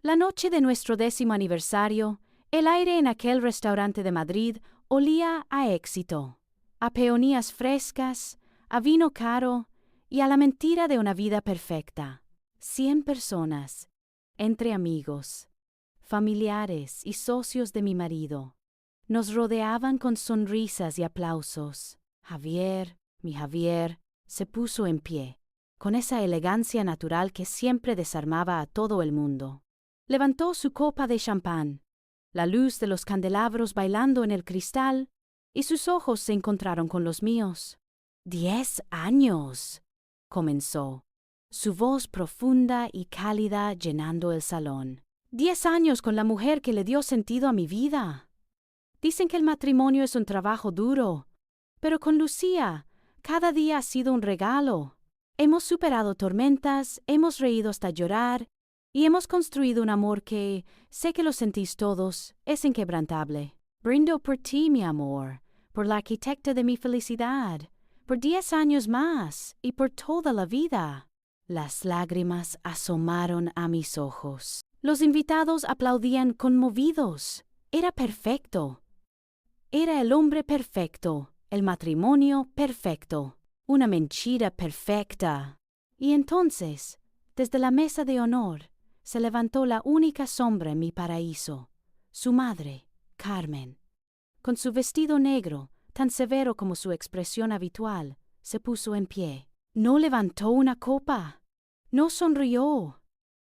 La noche de nuestro 10º aniversario, el aire en aquel restaurante de Madrid olía a éxito, a peonías frescas, a vino caro y a la mentira de una vida perfecta. 100 personas, entre amigos, familiares y socios de mi marido, nos rodeaban con sonrisas y aplausos. Javier, mi Javier, se puso en pie, con esa elegancia natural que siempre desarmaba a todo el mundo. Levantó su copa de champán, la luz de los candelabros bailando en el cristal, y sus ojos se encontraron con los míos. 10 años, comenzó, su voz profunda y cálida llenando el salón. 10 años con la mujer que le dio sentido a mi vida. Dicen que el matrimonio es un trabajo duro, pero con Lucía, cada día ha sido un regalo. Hemos superado tormentas, hemos reído hasta llorar, y hemos construido un amor que, sé que lo sentís todos, es inquebrantable. Brindo por ti, mi amor, por la arquitecta de mi felicidad, por 10 años más y por toda la vida. Las lágrimas asomaron a mis ojos. Los invitados aplaudían conmovidos. Era perfecto. Era el hombre perfecto, el matrimonio perfecto, una mentira perfecta. Y entonces, desde la mesa de honor, se levantó la única sombra en mi paraíso, su madre, Carmen. Con su vestido negro, tan severo como su expresión habitual, se puso en pie. No levantó una copa, no sonrió.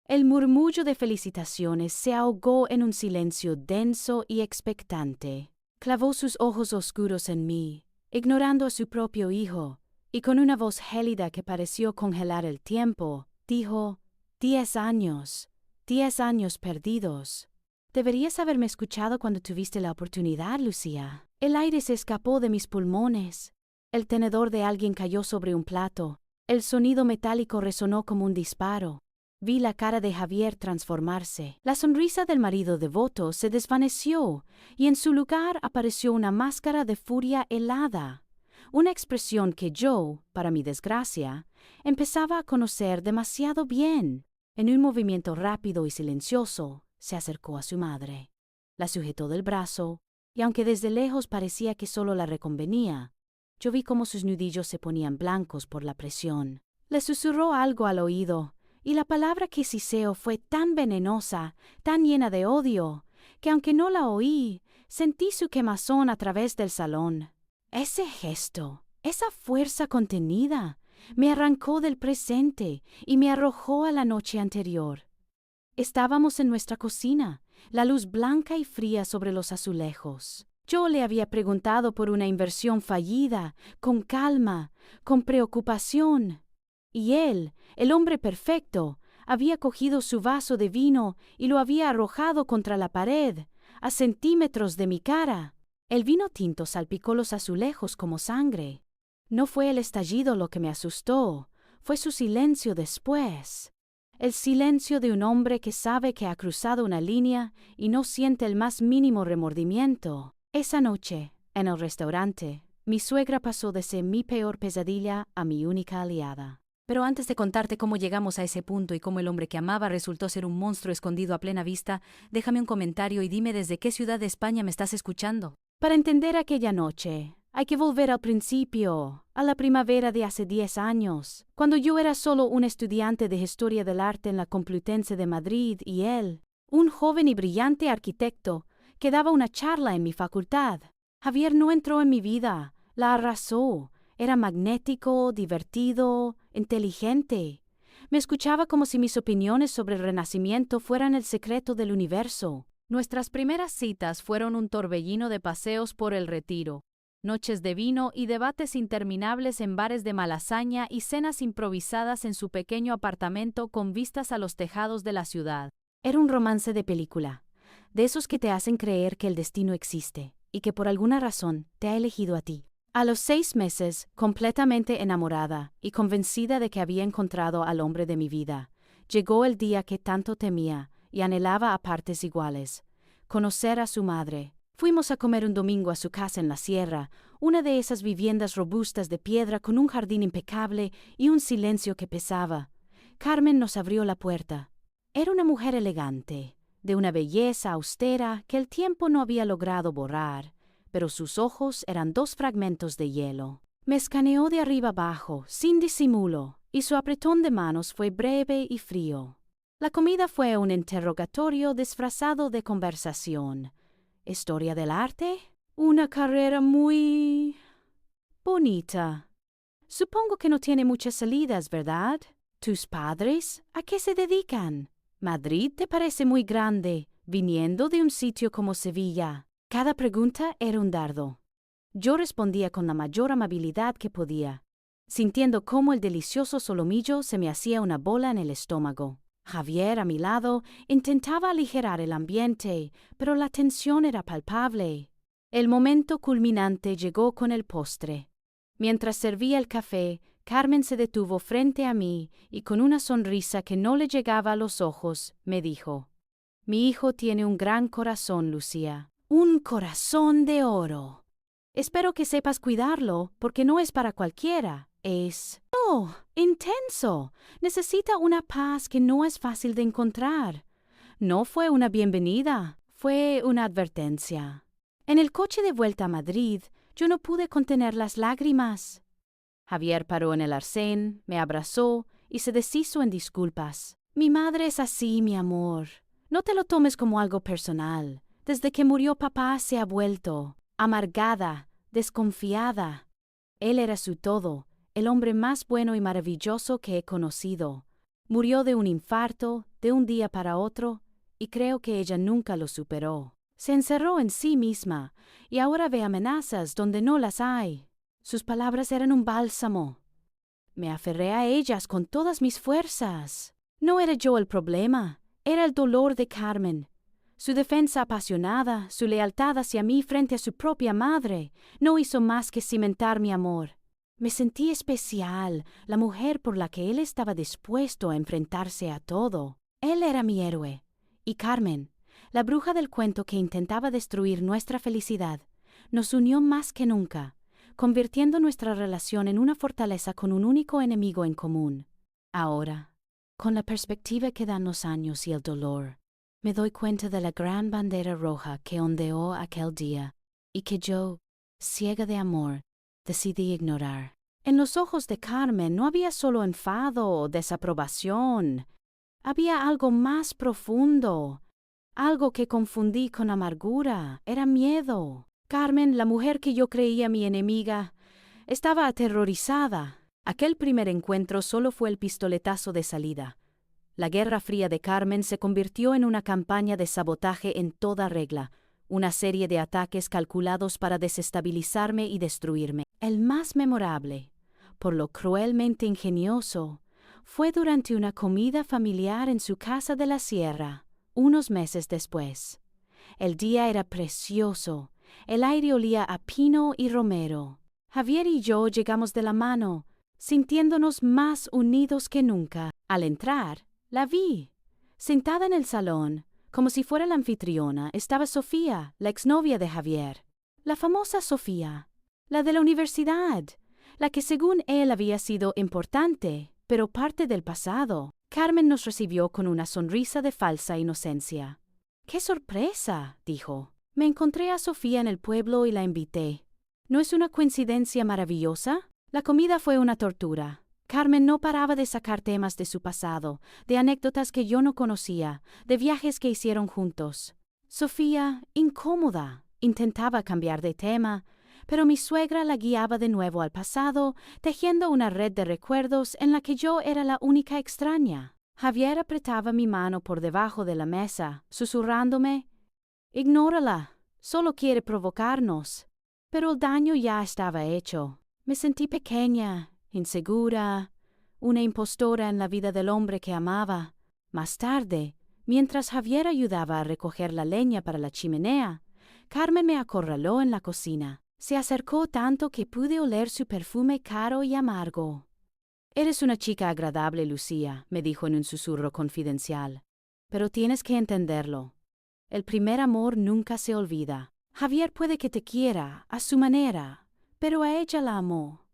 El murmullo de felicitaciones se ahogó en un silencio denso y expectante. Clavó sus ojos oscuros en mí, ignorando a su propio hijo, y con una voz gélida que pareció congelar el tiempo, dijo: 10 años, 10 años perdidos. Deberías haberme escuchado cuando tuviste la oportunidad, Lucía. El aire se escapó de mis pulmones. El tenedor de alguien cayó sobre un plato. El sonido metálico resonó como un disparo. Vi la cara de Javier transformarse. La sonrisa del marido devoto se desvaneció y en su lugar apareció una máscara de furia helada, una expresión que yo, para mi desgracia, empezaba a conocer demasiado bien. En un movimiento rápido y silencioso, se acercó a su madre. La sujetó del brazo, y aunque desde lejos parecía que solo la reconvenía, yo vi cómo sus nudillos se ponían blancos por la presión. Le susurró algo al oído, y la palabra que siseó fue tan venenosa, tan llena de odio, que aunque no la oí, sentí su quemazón a través del salón. Ese gesto, esa fuerza contenida, me arrancó del presente y me arrojó a la noche anterior. Estábamos en nuestra cocina, la luz blanca y fría sobre los azulejos. Yo le había preguntado por una inversión fallida, con calma, con preocupación. Y él, el hombre perfecto, había cogido su vaso de vino y lo había arrojado contra la pared, a centímetros de mi cara. El vino tinto salpicó los azulejos como sangre. No fue el estallido lo que me asustó, fue su silencio después. El silencio de un hombre que sabe que ha cruzado una línea y no siente el más mínimo remordimiento. Esa noche, en el restaurante, mi suegra pasó de ser mi peor pesadilla a mi única aliada. Pero antes de contarte cómo llegamos a ese punto y cómo el hombre que amaba resultó ser un monstruo escondido a plena vista, déjame un comentario y dime desde qué ciudad de España me estás escuchando. Para entender aquella noche, hay que volver al principio, a la primavera de hace 10 años, cuando yo era solo un estudiante de Historia del Arte en la Complutense de Madrid y él, un joven y brillante arquitecto, que daba una charla en mi facultad. Javier no entró en mi vida, la arrasó. Era magnético, divertido, inteligente. Me escuchaba como si mis opiniones sobre el Renacimiento fueran el secreto del universo. Nuestras primeras citas fueron un torbellino de paseos por el Retiro, noches de vino y debates interminables en bares de Malasaña y cenas improvisadas en su pequeño apartamento con vistas a los tejados de la ciudad. Era un romance de película, de esos que te hacen creer que el destino existe y que por alguna razón te ha elegido a ti. A los 6 meses, completamente enamorada y convencida de que había encontrado al hombre de mi vida, llegó el día que tanto temía y anhelaba a partes iguales: conocer a su madre. Fuimos a comer un domingo a su casa en la sierra, una de esas viviendas robustas de piedra con un jardín impecable y un silencio que pesaba. Carmen nos abrió la puerta. Era una mujer elegante, de una belleza austera que el tiempo no había logrado borrar, pero sus ojos eran 2 fragmentos de hielo. Me escaneó de arriba abajo, sin disimulo, y su apretón de manos fue breve y frío. La comida fue un interrogatorio disfrazado de conversación. ¿Historia del arte? Una carrera muy bonita. Supongo que no tiene muchas salidas, ¿verdad? ¿Tus padres? ¿A qué se dedican? Madrid te parece muy grande, viniendo de un sitio como Sevilla. Cada pregunta era un dardo. Yo respondía con la mayor amabilidad que podía, sintiendo cómo el delicioso solomillo se me hacía una bola en el estómago. Javier, a mi lado, intentaba aligerar el ambiente, pero la tensión era palpable. El momento culminante llegó con el postre. Mientras servía el café, Carmen se detuvo frente a mí y con una sonrisa que no le llegaba a los ojos, me dijo: «Mi hijo tiene un gran corazón, Lucía. Un corazón de oro. Espero que sepas cuidarlo, porque no es para cualquiera. Es... ¡oh! ¡Intenso! Necesita una paz que no es fácil de encontrar». No fue una bienvenida, fue una advertencia. En el coche de vuelta a Madrid, yo no pude contener las lágrimas. Javier paró en el arcén, me abrazó y se deshizo en disculpas. «Mi madre es así, mi amor. No te lo tomes como algo personal. Desde que murió papá se ha vuelto amargada, desconfiada. Él era su todo, el hombre más bueno y maravilloso que he conocido. Murió de un infarto, de un día para otro, y creo que ella nunca lo superó. Se encerró en sí misma, y ahora ve amenazas donde no las hay. Sus palabras eran un bálsamo. Me aferré a ellas con todas mis fuerzas. No era yo el problema, era el dolor de Carmen. Su defensa apasionada, su lealtad hacia mí frente a su propia madre, no hizo más que cimentar mi amor. Me sentí especial, la mujer por la que él estaba dispuesto a enfrentarse a todo. Él era mi héroe. Y Carmen, la bruja del cuento que intentaba destruir nuestra felicidad, nos unió más que nunca, convirtiendo nuestra relación en una fortaleza con un único enemigo en común. Ahora, con la perspectiva que dan los años y el dolor, me doy cuenta de la gran bandera roja que ondeó aquel día y que yo, ciega de amor, decidí ignorar. En los ojos de Carmen no había solo enfado o desaprobación. Había algo más profundo, algo que confundí con amargura. Era miedo. Carmen, la mujer que yo creía mi enemiga, estaba aterrorizada. Aquel primer encuentro solo fue el pistoletazo de salida. La Guerra Fría de Carmen se convirtió en una campaña de sabotaje en toda regla, una serie de ataques calculados para desestabilizarme y destruirme. El más memorable, por lo cruelmente ingenioso, fue durante una comida familiar en su casa de la sierra, unos meses después. El día era precioso, el aire olía a pino y romero. Javier y yo llegamos de la mano, sintiéndonos más unidos que nunca. Al entrar, la vi. Sentada en el salón, como si fuera la anfitriona, estaba Sofía, la exnovia de Javier. La famosa Sofía, la de la universidad, la que según él había sido importante, pero parte del pasado. Carmen nos recibió con una sonrisa de falsa inocencia. «¡Qué sorpresa!», dijo. «Me encontré a Sofía en el pueblo y la invité. ¿No es una coincidencia maravillosa?». La comida fue una tortura. Carmen no paraba de sacar temas de su pasado, de anécdotas que yo no conocía, de viajes que hicieron juntos. Sofía, incómoda, intentaba cambiar de tema, pero mi suegra la guiaba de nuevo al pasado, tejiendo una red de recuerdos en la que yo era la única extraña. Javier apretaba mi mano por debajo de la mesa, susurrándome: «Ignórala, solo quiere provocarnos». Pero el daño ya estaba hecho. Me sentí pequeña, insegura, una impostora en la vida del hombre que amaba. Más tarde, mientras Javier ayudaba a recoger la leña para la chimenea, Carmen me acorraló en la cocina. Se acercó tanto que pude oler su perfume caro y amargo. «Eres una chica agradable, Lucía», me dijo en un susurro confidencial. «Pero tienes que entenderlo. El primer amor nunca se olvida. Javier puede que te quiera, a su manera, pero a ella la amó.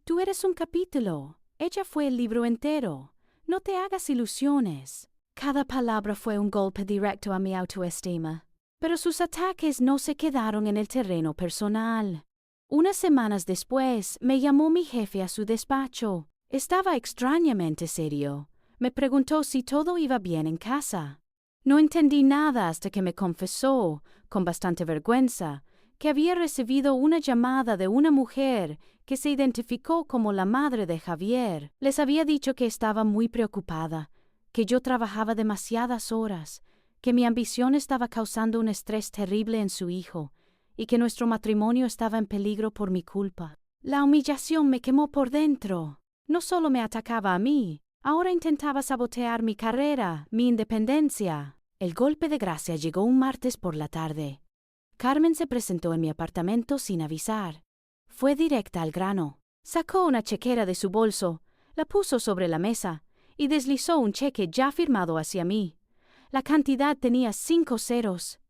Tú eres un capítulo, ella fue el libro entero. No te hagas ilusiones. Cada palabra fue un golpe directo a mi autoestima. Pero sus ataques no se quedaron en el terreno personal. Unas semanas después, me llamó mi jefe a su despacho. Estaba extrañamente serio. Me preguntó si todo iba bien en casa. No entendí nada hasta que me confesó, con bastante vergüenza, que había recibido una llamada de una mujer que se identificó como la madre de Javier. Les había dicho que estaba muy preocupada, que yo trabajaba demasiadas horas, que mi ambición estaba causando un estrés terrible en su hijo y que nuestro matrimonio estaba en peligro por mi culpa. La humillación me quemó por dentro. No solo me atacaba a mí, ahora intentaba sabotear mi carrera, mi independencia. El golpe de gracia llegó un martes por la tarde. Carmen se presentó en mi apartamento sin avisar. Fue directa al grano. Sacó una chequera de su bolso, la puso sobre la mesa y deslizó un cheque ya firmado hacia mí. La cantidad tenía 5 ceros.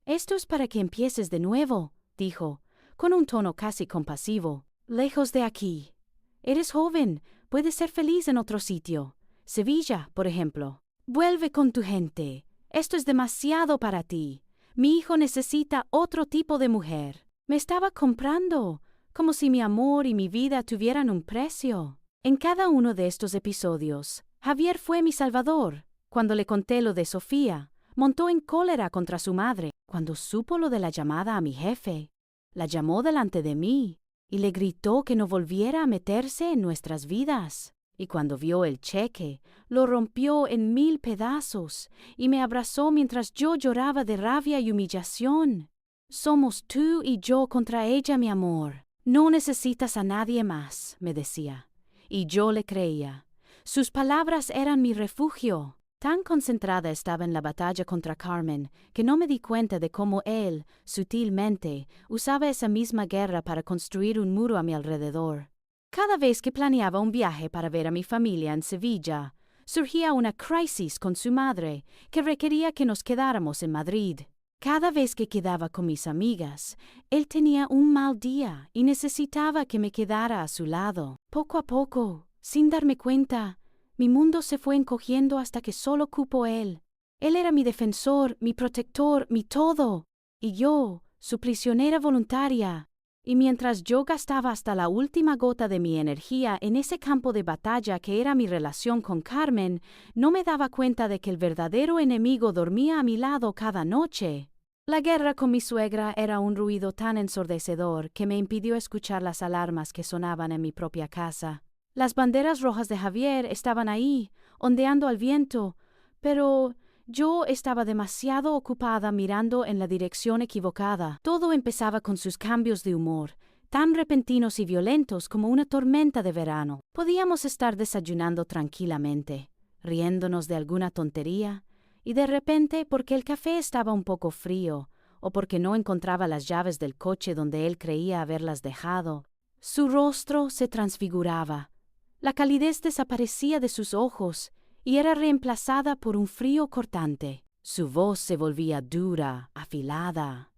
«Esto es para que empieces de nuevo», dijo, con un tono casi compasivo. «Lejos de aquí. Eres joven, puedes ser feliz en otro sitio. Sevilla, por ejemplo. Vuelve con tu gente. Esto es demasiado para ti. Mi hijo necesita otro tipo de mujer». Me estaba comprando, como si mi amor y mi vida tuvieran un precio. En cada uno de estos episodios, Javier fue mi salvador. Cuando le conté lo de Sofía, montó en cólera contra su madre. Cuando supo lo de la llamada a mi jefe, la llamó delante de mí y le gritó que no volviera a meterse en nuestras vidas. Y cuando vio el cheque, lo rompió en 1000 pedazos y me abrazó mientras yo lloraba de rabia y humillación. «Somos tú y yo contra ella, mi amor. No necesitas a nadie más», me decía. Y yo le creía. Sus palabras eran mi refugio. Tan concentrada estaba en la batalla contra Carmen que no me di cuenta de cómo él, sutilmente, usaba esa misma guerra para construir un muro a mi alrededor. Cada vez que planeaba un viaje para ver a mi familia en Sevilla, surgía una crisis con su madre que requería que nos quedáramos en Madrid. Cada vez que quedaba con mis amigas, él tenía un mal día y necesitaba que me quedara a su lado. Poco a poco, sin darme cuenta, mi mundo se fue encogiendo hasta que solo cupo él. Él era mi defensor, mi protector, mi todo. Y yo, su prisionera voluntaria. Y mientras yo gastaba hasta la última gota de mi energía en ese campo de batalla que era mi relación con Carmen, no me daba cuenta de que el verdadero enemigo dormía a mi lado cada noche. La guerra con mi suegra era un ruido tan ensordecedor que me impidió escuchar las alarmas que sonaban en mi propia casa. Las banderas rojas de Javier estaban ahí, ondeando al viento, pero yo estaba demasiado ocupada mirando en la dirección equivocada. Todo empezaba con sus cambios de humor, tan repentinos y violentos como una tormenta de verano. Podíamos estar desayunando tranquilamente, riéndonos de alguna tontería, y de repente, porque el café estaba un poco frío, o porque no encontraba las llaves del coche donde él creía haberlas dejado, su rostro se transfiguraba. La calidez desaparecía de sus ojos y era reemplazada por un frío cortante. Su voz se volvía dura, afilada.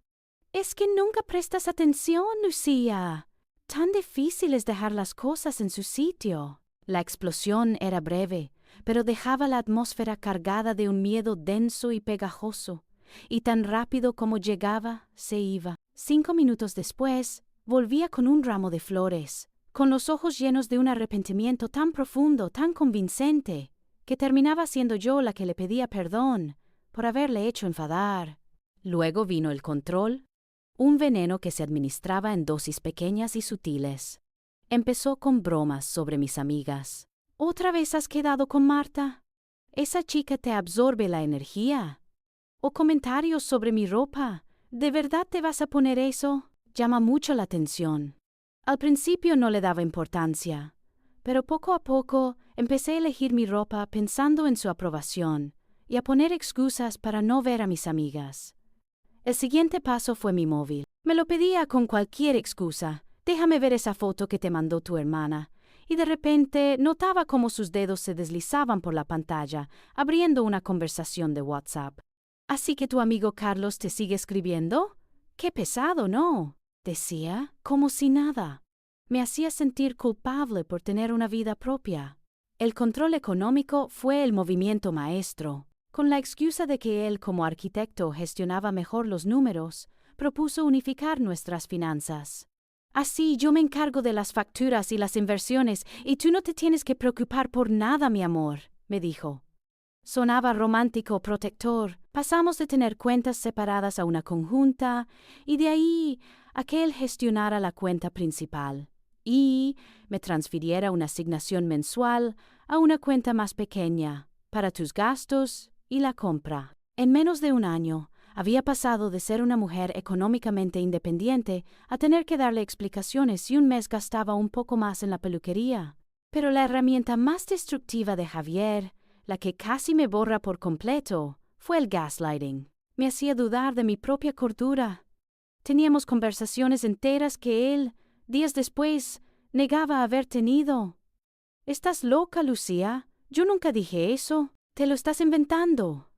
«Es que nunca prestas atención, Lucía. Tan difícil es dejar las cosas en su sitio». La explosión era breve, pero dejaba la atmósfera cargada de un miedo denso y pegajoso, y tan rápido como llegaba, se iba. 5 minutos después, volvía con un ramo de flores, con los ojos llenos de un arrepentimiento tan profundo, tan convincente, que terminaba siendo yo la que le pedía perdón por haberle hecho enfadar. Luego vino el control, un veneno que se administraba en dosis pequeñas y sutiles. Empezó con bromas sobre mis amigas. «¿Otra vez has quedado con Marta? Esa chica te absorbe la energía». O comentarios sobre mi ropa. «¿De verdad te vas a poner eso?» Llama mucho la atención. Al principio no le daba importancia, pero poco a poco empecé a elegir mi ropa pensando en su aprobación y a poner excusas para no ver a mis amigas. El siguiente paso fue mi móvil. Me lo pedía con cualquier excusa. «Déjame ver esa foto que te mandó tu hermana». Y de repente notaba cómo sus dedos se deslizaban por la pantalla, abriendo una conversación de WhatsApp. «¿Así que tu amigo Carlos te sigue escribiendo? ¡Qué pesado, ¿no?», decía, como si nada. Me hacía sentir culpable por tener una vida propia. El control económico fue el movimiento maestro. Con la excusa de que él como arquitecto gestionaba mejor los números, propuso unificar nuestras finanzas. Así yo me encargo de las facturas y las inversiones y tú no te tienes que preocupar por nada, mi amor, me dijo. Sonaba romántico, protector. Pasamos de tener cuentas separadas a una conjunta y de ahí a que él gestionara la cuenta principal y me transfiriera una asignación mensual a una cuenta más pequeña para tus gastos y la compra. En menos de un año, había pasado de ser una mujer económicamente independiente a tener que darle explicaciones si un mes gastaba un poco más en la peluquería. Pero la herramienta más destructiva de Javier, la que casi me borra por completo, fue el gaslighting. Me hacía dudar de mi propia cordura. Teníamos conversaciones enteras que él, días después, negaba haber tenido. «¿Estás loca, Lucía? Yo nunca dije eso. Te lo estás inventando».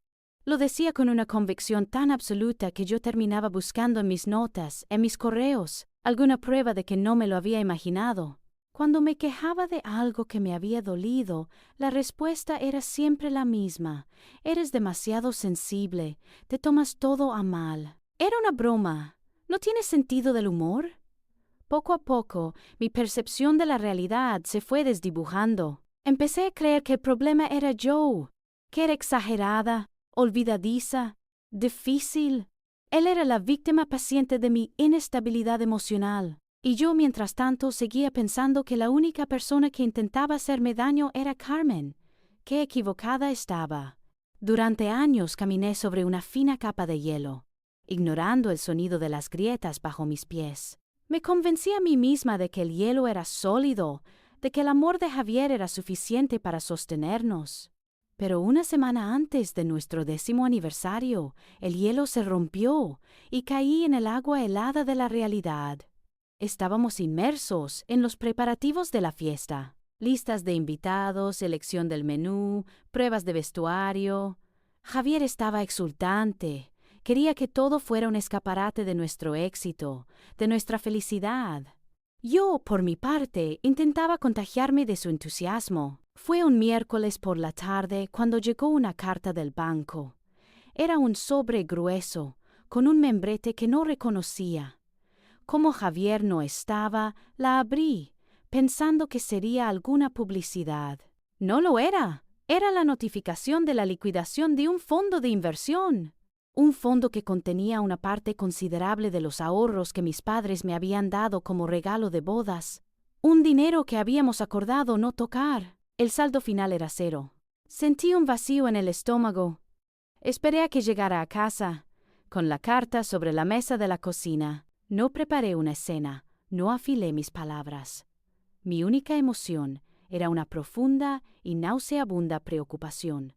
Lo decía con una convicción tan absoluta que yo terminaba buscando en mis notas, en mis correos, alguna prueba de que no me lo había imaginado. Cuando me quejaba de algo que me había dolido, la respuesta era siempre la misma. Eres demasiado sensible, te tomas todo a mal. Era una broma. ¿No tienes sentido del humor? Poco a poco, mi percepción de la realidad se fue desdibujando. Empecé a creer que el problema era yo, que era exagerada, olvidadiza, difícil. Él era la víctima paciente de mi inestabilidad emocional. Y yo, mientras tanto, seguía pensando que la única persona que intentaba hacerme daño era Carmen. Qué equivocada estaba. Durante años caminé sobre una fina capa de hielo, ignorando el sonido de las grietas bajo mis pies. Me convencí a mí misma de que el hielo era sólido, de que el amor de Javier era suficiente para sostenernos. Pero una semana antes de nuestro 10º aniversario, el hielo se rompió y caí en el agua helada de la realidad. Estábamos inmersos en los preparativos de la fiesta. Listas de invitados, elección del menú, pruebas de vestuario. Javier estaba exultante. Quería que todo fuera un escaparate de nuestro éxito, de nuestra felicidad. Yo, por mi parte, intentaba contagiarme de su entusiasmo. Fue un miércoles por la tarde cuando llegó una carta del banco. Era un sobre grueso, con un membrete que no reconocía. Como Javier no estaba, la abrí, pensando que sería alguna publicidad. No lo era. Era la notificación de la liquidación de un fondo de inversión. Un fondo que contenía una parte considerable de los ahorros que mis padres me habían dado como regalo de bodas. Un dinero que habíamos acordado no tocar. El saldo final era 0. Sentí un vacío en el estómago. Esperé a que llegara a casa, con la carta sobre la mesa de la cocina. No preparé una escena, no afilé mis palabras. Mi única emoción era una profunda y nauseabunda preocupación.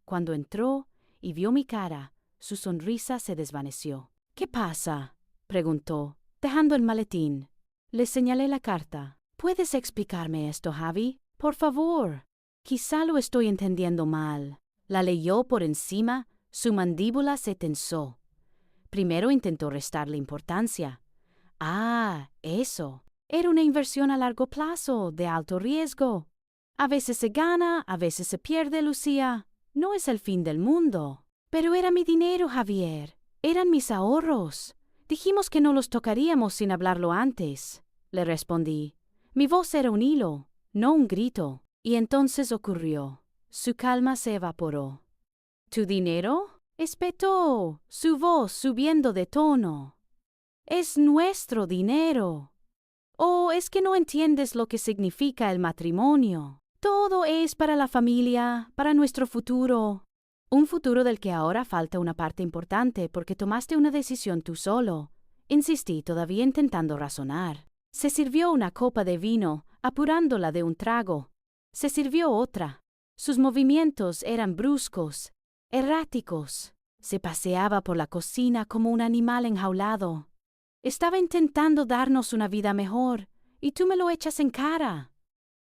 Cuando entró y vio mi cara, su sonrisa se desvaneció. «¿Qué pasa?», preguntó, dejando el maletín. Le señalé la carta. «¿Puedes explicarme esto, Javi? Por favor. Quizá lo estoy entendiendo mal». La leyó por encima, su mandíbula se tensó. Primero intentó restarle importancia. «Ah, eso. Era una inversión a largo plazo, de alto riesgo. A veces se gana, a veces se pierde, Lucía. No es el fin del mundo». «Pero era mi dinero, Javier. Eran mis ahorros. Dijimos que no los tocaríamos sin hablarlo antes», le respondí. Mi voz era un hilo, no un grito. Y entonces ocurrió. Su calma se evaporó. «¿Tu dinero?», espetó, su voz subiendo de tono. «Es nuestro dinero. Oh, es que no entiendes lo que significa el matrimonio. Todo es para la familia, para nuestro futuro. Un futuro del que ahora falta una parte importante porque tomaste una decisión tú solo», insistí, todavía intentando razonar. Se sirvió una copa de vino, apurándola de un trago. Se sirvió otra. Sus movimientos eran bruscos, erráticos. Se paseaba por la cocina como un animal enjaulado. «Estaba intentando darnos una vida mejor, y tú me lo echas en cara».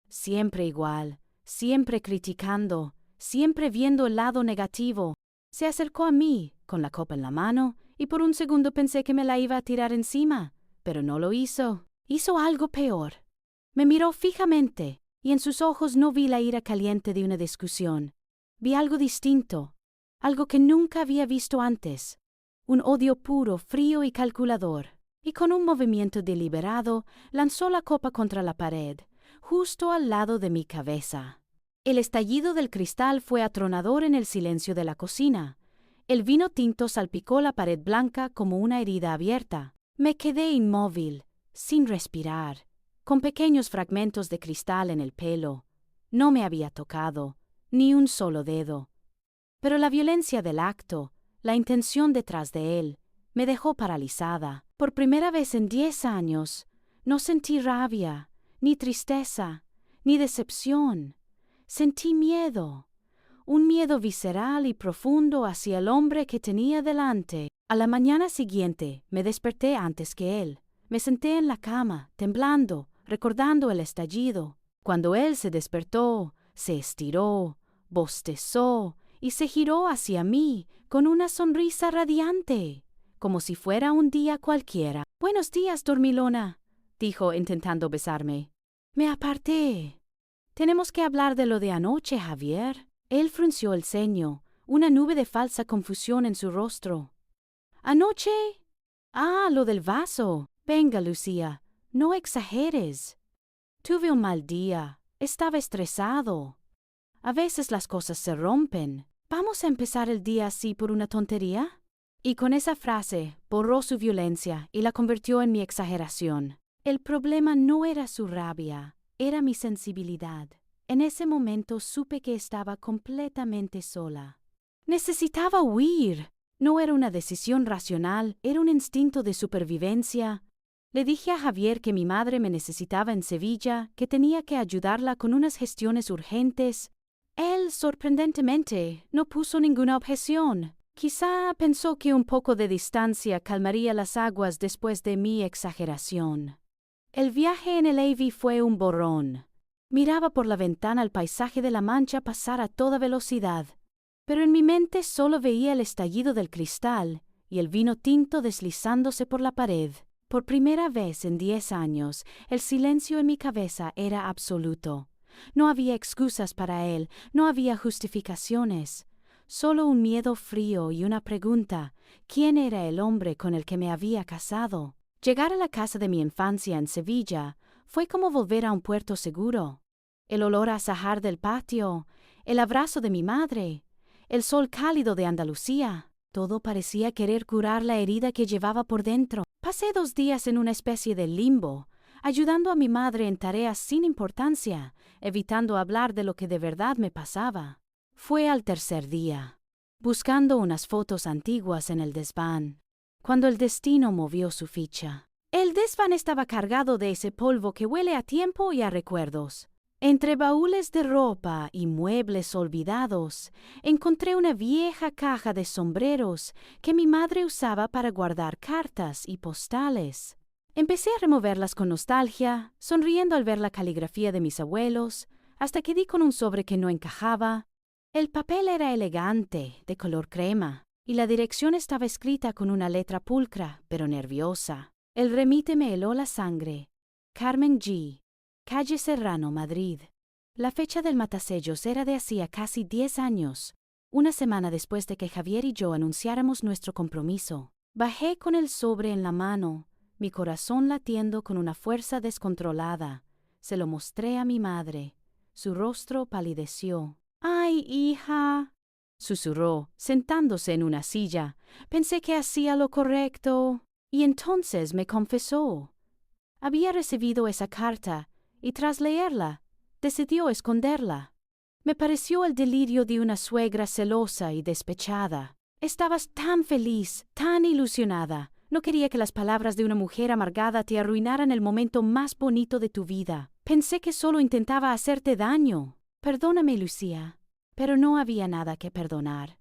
Siempre igual, siempre criticando, siempre viendo el lado negativo. Se acercó a mí, con la copa en la mano, y por un segundo pensé que me la iba a tirar encima, pero no lo hizo. Hizo algo peor. Me miró fijamente, y en sus ojos no vi la ira caliente de una discusión. Vi algo distinto, algo que nunca había visto antes. Un odio puro, frío y calculador. Y con un movimiento deliberado, lanzó la copa contra la pared, justo al lado de mi cabeza. El estallido del cristal fue atronador en el silencio de la cocina. El vino tinto salpicó la pared blanca como una herida abierta. Me quedé inmóvil, sin respirar, con pequeños fragmentos de cristal en el pelo. No me había tocado, ni un solo dedo. Pero la violencia del acto, la intención detrás de él, me dejó paralizada. Por primera vez en 10 años, no sentí rabia, ni tristeza, ni decepción. Sentí miedo, un miedo visceral y profundo hacia el hombre que tenía delante. A la mañana siguiente me desperté antes que él. Me senté en la cama, temblando, recordando el estallido. Cuando él se despertó, se estiró, bostezó y se giró hacia mí con una sonrisa radiante, como si fuera un día cualquiera. «Buenos días, dormilona», dijo intentando besarme. Me aparté. «Tenemos que hablar de lo de anoche, Javier». Él frunció el ceño, una nube de falsa confusión en su rostro. «¿Anoche? Ah, lo del vaso. Venga, Lucía, no exageres. Tuve un mal día. Estaba estresado. A veces las cosas se rompen. ¿Vamos a empezar el día así por una tontería?» Y con esa frase borró su violencia y la convirtió en mi exageración. El problema no era su rabia, era mi sensibilidad. En ese momento supe que estaba completamente sola. Necesitaba huir. No era una decisión racional, era un instinto de supervivencia. Le dije a Javier que mi madre me necesitaba en Sevilla, que tenía que ayudarla con unas gestiones urgentes. Él, sorprendentemente, no puso ninguna objeción. Quizá pensó que un poco de distancia calmaría las aguas después de mi exageración. El viaje en el AV fue un borrón. Miraba por la ventana el paisaje de La Mancha pasar a toda velocidad, pero en mi mente solo veía el estallido del cristal y el vino tinto deslizándose por la pared. Por primera vez en 10 años, el silencio en mi cabeza era absoluto. No había excusas para él, no había justificaciones. Solo un miedo frío y una pregunta: ¿quién era el hombre con el que me había casado? Llegar a la casa de mi infancia en Sevilla fue como volver a un puerto seguro. El olor a Sahar del patio, el abrazo de mi madre, el sol cálido de Andalucía, todo parecía querer curar la herida que llevaba por dentro. Pasé 2 días en una especie de limbo, ayudando a mi madre en tareas sin importancia, evitando hablar de lo que de verdad me pasaba. Fue al tercer día, buscando unas fotos antiguas en el desván, cuando el destino movió su ficha. El desván estaba cargado de ese polvo que huele a tiempo y a recuerdos. Entre baúles de ropa y muebles olvidados, encontré una vieja caja de sombreros que mi madre usaba para guardar cartas y postales. Empecé a removerlas con nostalgia, sonriendo al ver la caligrafía de mis abuelos, hasta que di con un sobre que no encajaba. El papel era elegante, de color crema, y la dirección estaba escrita con una letra pulcra, pero nerviosa. El remite me heló la sangre. Carmen G., calle Serrano, Madrid. La fecha del matasellos era de hacía casi 10 años, una semana después de que Javier y yo anunciáramos nuestro compromiso. Bajé con el sobre en la mano, mi corazón latiendo con una fuerza descontrolada. Se lo mostré a mi madre. Su rostro palideció. «Ay, hija», susurró, sentándose en una silla. Pensé que hacía lo correcto. Y entonces me confesó. Había recibido esa carta, y tras leerla, decidió esconderla. Me pareció el delirio de una suegra celosa y despechada. Estabas tan feliz, tan ilusionada. No quería que las palabras de una mujer amargada te arruinaran el momento más bonito de tu vida. Pensé que solo intentaba hacerte daño. Perdóname, Lucía, pero no había nada que perdonar.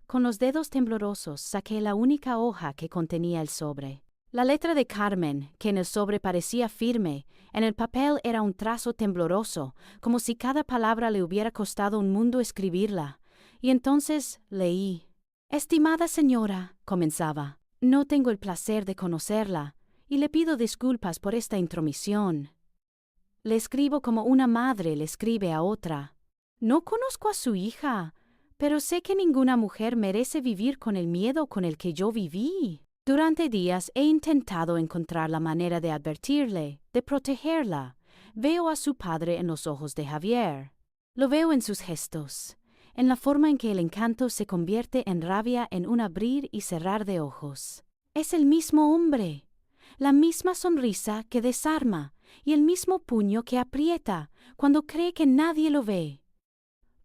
Con los dedos temblorosos saqué la única hoja que contenía el sobre. La letra de Carmen, que en el sobre parecía firme, en el papel era un trazo tembloroso, como si cada palabra le hubiera costado un mundo escribirla. Y entonces leí. «Estimada señora», comenzaba, «no tengo el placer de conocerla, y le pido disculpas por esta intromisión». Le escribo como una madre le escribe a otra. No conozco a su hija, pero sé que ninguna mujer merece vivir con el miedo con el que yo viví. Durante días he intentado encontrar la manera de advertirle, de protegerla. Veo a su padre en los ojos de Javier. Lo veo en sus gestos, en la forma en que el encanto se convierte en rabia en un abrir y cerrar de ojos. Es el mismo hombre, la misma sonrisa que desarma y el mismo puño que aprieta cuando cree que nadie lo ve.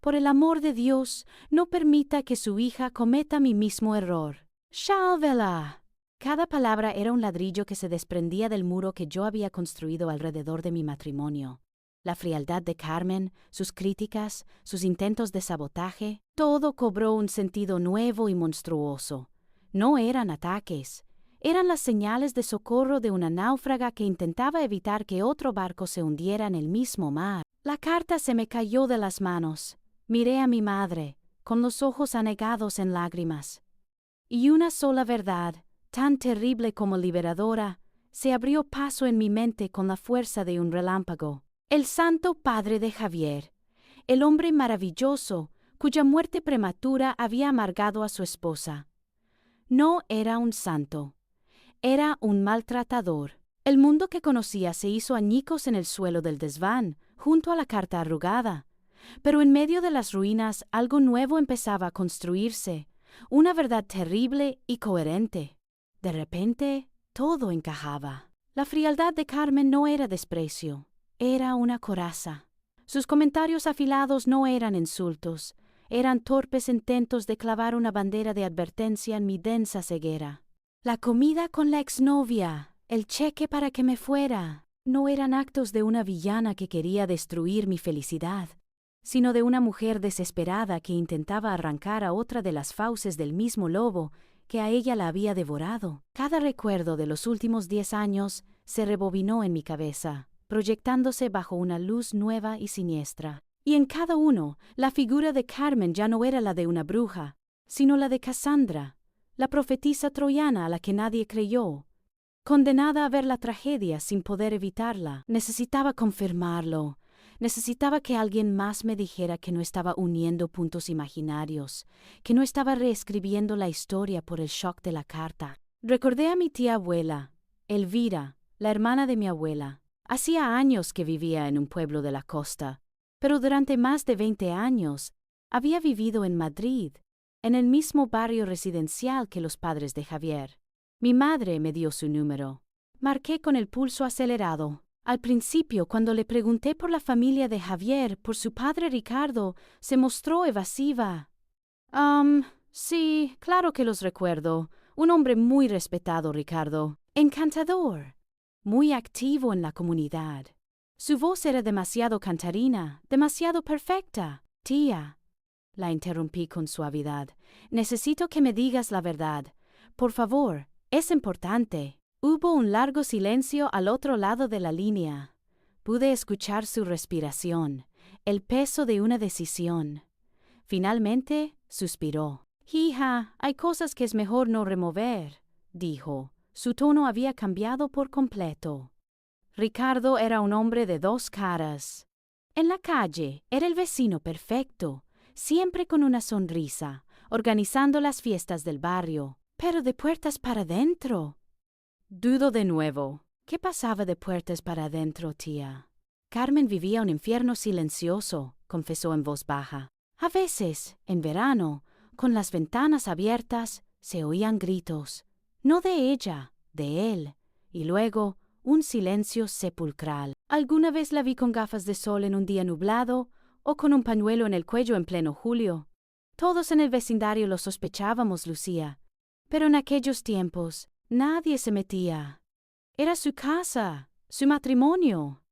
Por el amor de Dios, no permita que su hija cometa mi mismo error. ¡Sálvela! Cada palabra era un ladrillo que se desprendía del muro que yo había construido alrededor de mi matrimonio. La frialdad de Carmen, sus críticas, sus intentos de sabotaje, todo cobró un sentido nuevo y monstruoso. No eran ataques, eran las señales de socorro de una náufraga que intentaba evitar que otro barco se hundiera en el mismo mar. La carta se me cayó de las manos. Miré a mi madre, con los ojos anegados en lágrimas. Y una sola verdad, tan terrible como liberadora, se abrió paso en mi mente con la fuerza de un relámpago. El santo padre de Javier, el hombre maravilloso, cuya muerte prematura había amargado a su esposa. No era un santo, era un maltratador. El mundo que conocía se hizo añicos en el suelo del desván, junto a la carta arrugada. Pero en medio de las ruinas algo nuevo empezaba a construirse, una verdad terrible y coherente. De repente, todo encajaba. La frialdad de Carmen no era desprecio, era una coraza. Sus comentarios afilados no eran insultos, eran torpes intentos de clavar una bandera de advertencia en mi densa ceguera. La comida con la exnovia, el cheque para que me fuera, no eran actos de una villana que quería destruir mi felicidad, sino de una mujer desesperada que intentaba arrancar a otra de las fauces del mismo lobo que a ella la había devorado. Cada recuerdo de los últimos 10 años se rebobinó en mi cabeza, proyectándose bajo una luz nueva y siniestra. Y en cada uno, la figura de Carmen ya no era la de una bruja, sino la de Cassandra, la profetisa troyana a la que nadie creyó. Condenada a ver la tragedia sin poder evitarla, necesitaba confirmarlo. Necesitaba que alguien más me dijera que no estaba uniendo puntos imaginarios, que no estaba reescribiendo la historia por el shock de la carta. Recordé a mi tía abuela, Elvira, la hermana de mi abuela. Hacía años que vivía en un pueblo de la costa, pero durante más de 20 años había vivido en Madrid, en el mismo barrio residencial que los padres de Javier. Mi madre me dio su número. Marqué con el pulso acelerado. Al principio, cuando le pregunté por la familia de Javier, por su padre Ricardo, se mostró evasiva. Sí, claro que los recuerdo. Un hombre muy respetado, Ricardo. Encantador. Muy activo en la comunidad. Su voz era demasiado cantarina, demasiado perfecta. Tía, la interrumpí con suavidad. Necesito que me digas la verdad. Por favor, es importante. Hubo un largo silencio al otro lado de la línea. Pude escuchar su respiración, el peso de una decisión. Finalmente, suspiró. Hija, hay cosas que es mejor no remover, dijo. Su tono había cambiado por completo. Ricardo era un hombre de 2 caras. En la calle era el vecino perfecto, siempre con una sonrisa, organizando las fiestas del barrio, pero de puertas para adentro. Dudo de nuevo. ¿Qué pasaba de puertas para adentro, tía? Carmen vivía un infierno silencioso, confesó en voz baja. A veces, en verano, con las ventanas abiertas, se oían gritos. No de ella, de él. Y luego, un silencio sepulcral. Alguna vez la vi con gafas de sol en un día nublado, o con un pañuelo en el cuello en pleno julio. Todos en el vecindario lo sospechábamos, Lucía. Pero en aquellos tiempos, nadie se metía. Era su casa, su matrimonio.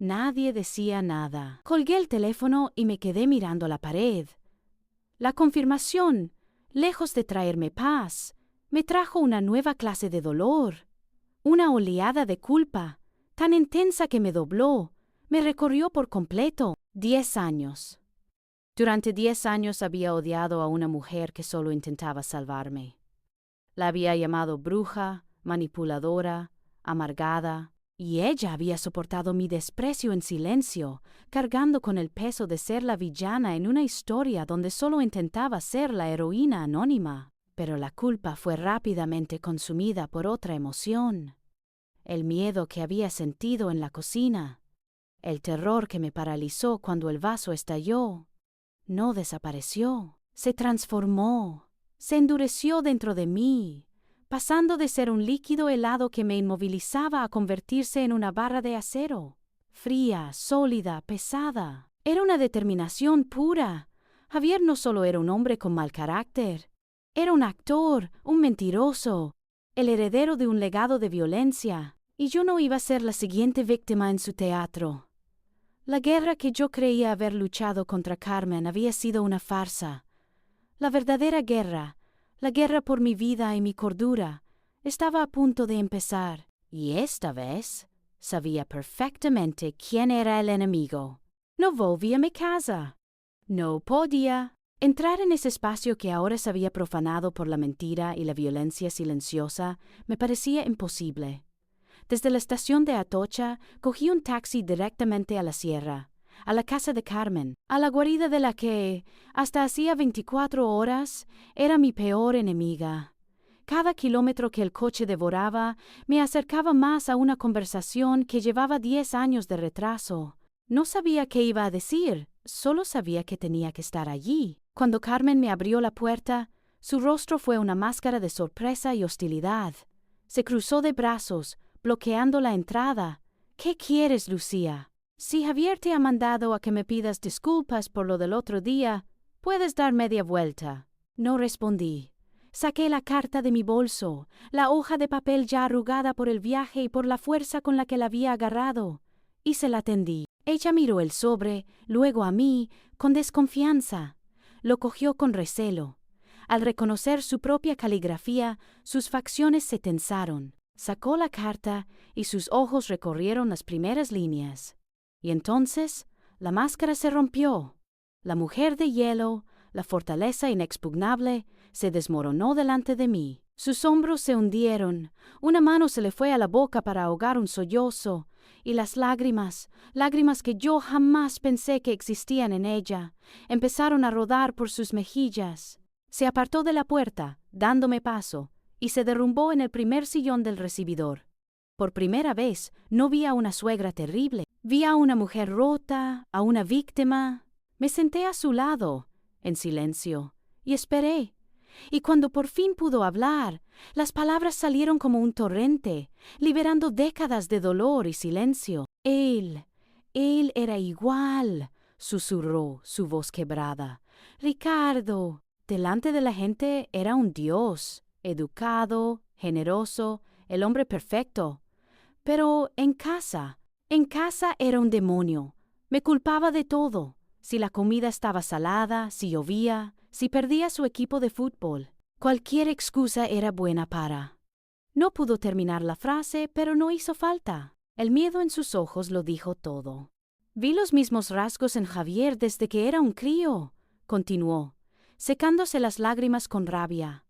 Nadie decía nada. Colgué el teléfono y me quedé mirando la pared. La confirmación, lejos de traerme paz, me trajo una nueva clase de dolor. Una oleada de culpa, tan intensa que me dobló, me recorrió por completo. 10 años. Durante 10 años había odiado a una mujer que solo intentaba salvarme. La había llamado bruja, manipuladora, amargada, Y ella había soportado mi desprecio en silencio, cargando con el peso de ser la villana en una historia donde solo intentaba ser la heroína anónima. Pero la culpa fue rápidamente consumida por otra emoción. El miedo que había sentido en la cocina. El terror que me paralizó cuando el vaso estalló. No desapareció, se transformó, se endureció dentro de mí, pasando de ser un líquido helado que me inmovilizaba a convertirse en una barra de acero. Fría, sólida, pesada. Era una determinación pura. Javier no solo era un hombre con mal carácter. Era un actor, un mentiroso, el heredero de un legado de violencia. Y yo no iba a ser la siguiente víctima en su teatro. La guerra que yo creía haber luchado contra Carmen había sido una farsa. La verdadera guerra, la guerra por mi vida y mi cordura, estaba a punto de empezar. Y esta vez sabía perfectamente quién era el enemigo. No volví a mi casa. No podía. Entrar en ese espacio que ahora se había profanado por la mentira y la violencia silenciosa me parecía imposible. Desde la estación de Atocha, cogí un taxi directamente a la sierra, a la casa de Carmen, a la guarida de la que, hasta hacía 24 horas, era mi peor enemiga. Cada kilómetro que el coche devoraba me acercaba más a una conversación que llevaba 10 años de retraso. No sabía qué iba a decir, solo sabía que tenía que estar allí. Cuando Carmen me abrió la puerta, su rostro fue una máscara de sorpresa y hostilidad. Se cruzó de brazos, bloqueando la entrada. ¿Qué quieres, Lucía? Si Javier te ha mandado a que me pidas disculpas por lo del otro día, puedes dar media vuelta. No respondí. Saqué la carta de mi bolso, la hoja de papel ya arrugada por el viaje y por la fuerza con la que la había agarrado, y se la tendí. Ella miró el sobre, luego a mí, con desconfianza. Lo cogió con recelo. Al reconocer su propia caligrafía, sus facciones se tensaron. Sacó la carta y sus ojos recorrieron las primeras líneas. Y entonces la máscara se rompió. La mujer de hielo, la fortaleza inexpugnable, se desmoronó delante de mí. Sus hombros se hundieron, una mano se le fue a la boca para ahogar un sollozo, y las lágrimas que yo jamás pensé que existían en ella, empezaron a rodar por sus mejillas. Se apartó de la puerta, dándome paso, y se derrumbó en el primer sillón del recibidor. Por primera vez no vi a una suegra terrible, vi a una mujer rota, a una víctima. Me senté a su lado, en silencio, y esperé. Y cuando por fin pudo hablar, las palabras salieron como un torrente, liberando décadas de dolor y silencio. Él era igual, susurró, su voz quebrada. Ricardo, delante de la gente era un dios, educado, generoso, el hombre perfecto. Pero en casa era un demonio. Me culpaba de todo. Si la comida estaba salada, si llovía, si perdía su equipo de fútbol. Cualquier excusa era buena para. No pudo terminar la frase, pero no hizo falta. El miedo en sus ojos lo dijo todo. Vi los mismos rasgos en Javier desde que era un crío, continuó, secándose las lágrimas con rabia.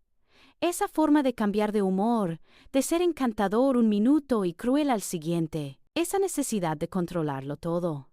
Esa forma de cambiar de humor, de ser encantador un minuto y cruel al siguiente, esa necesidad de controlarlo todo.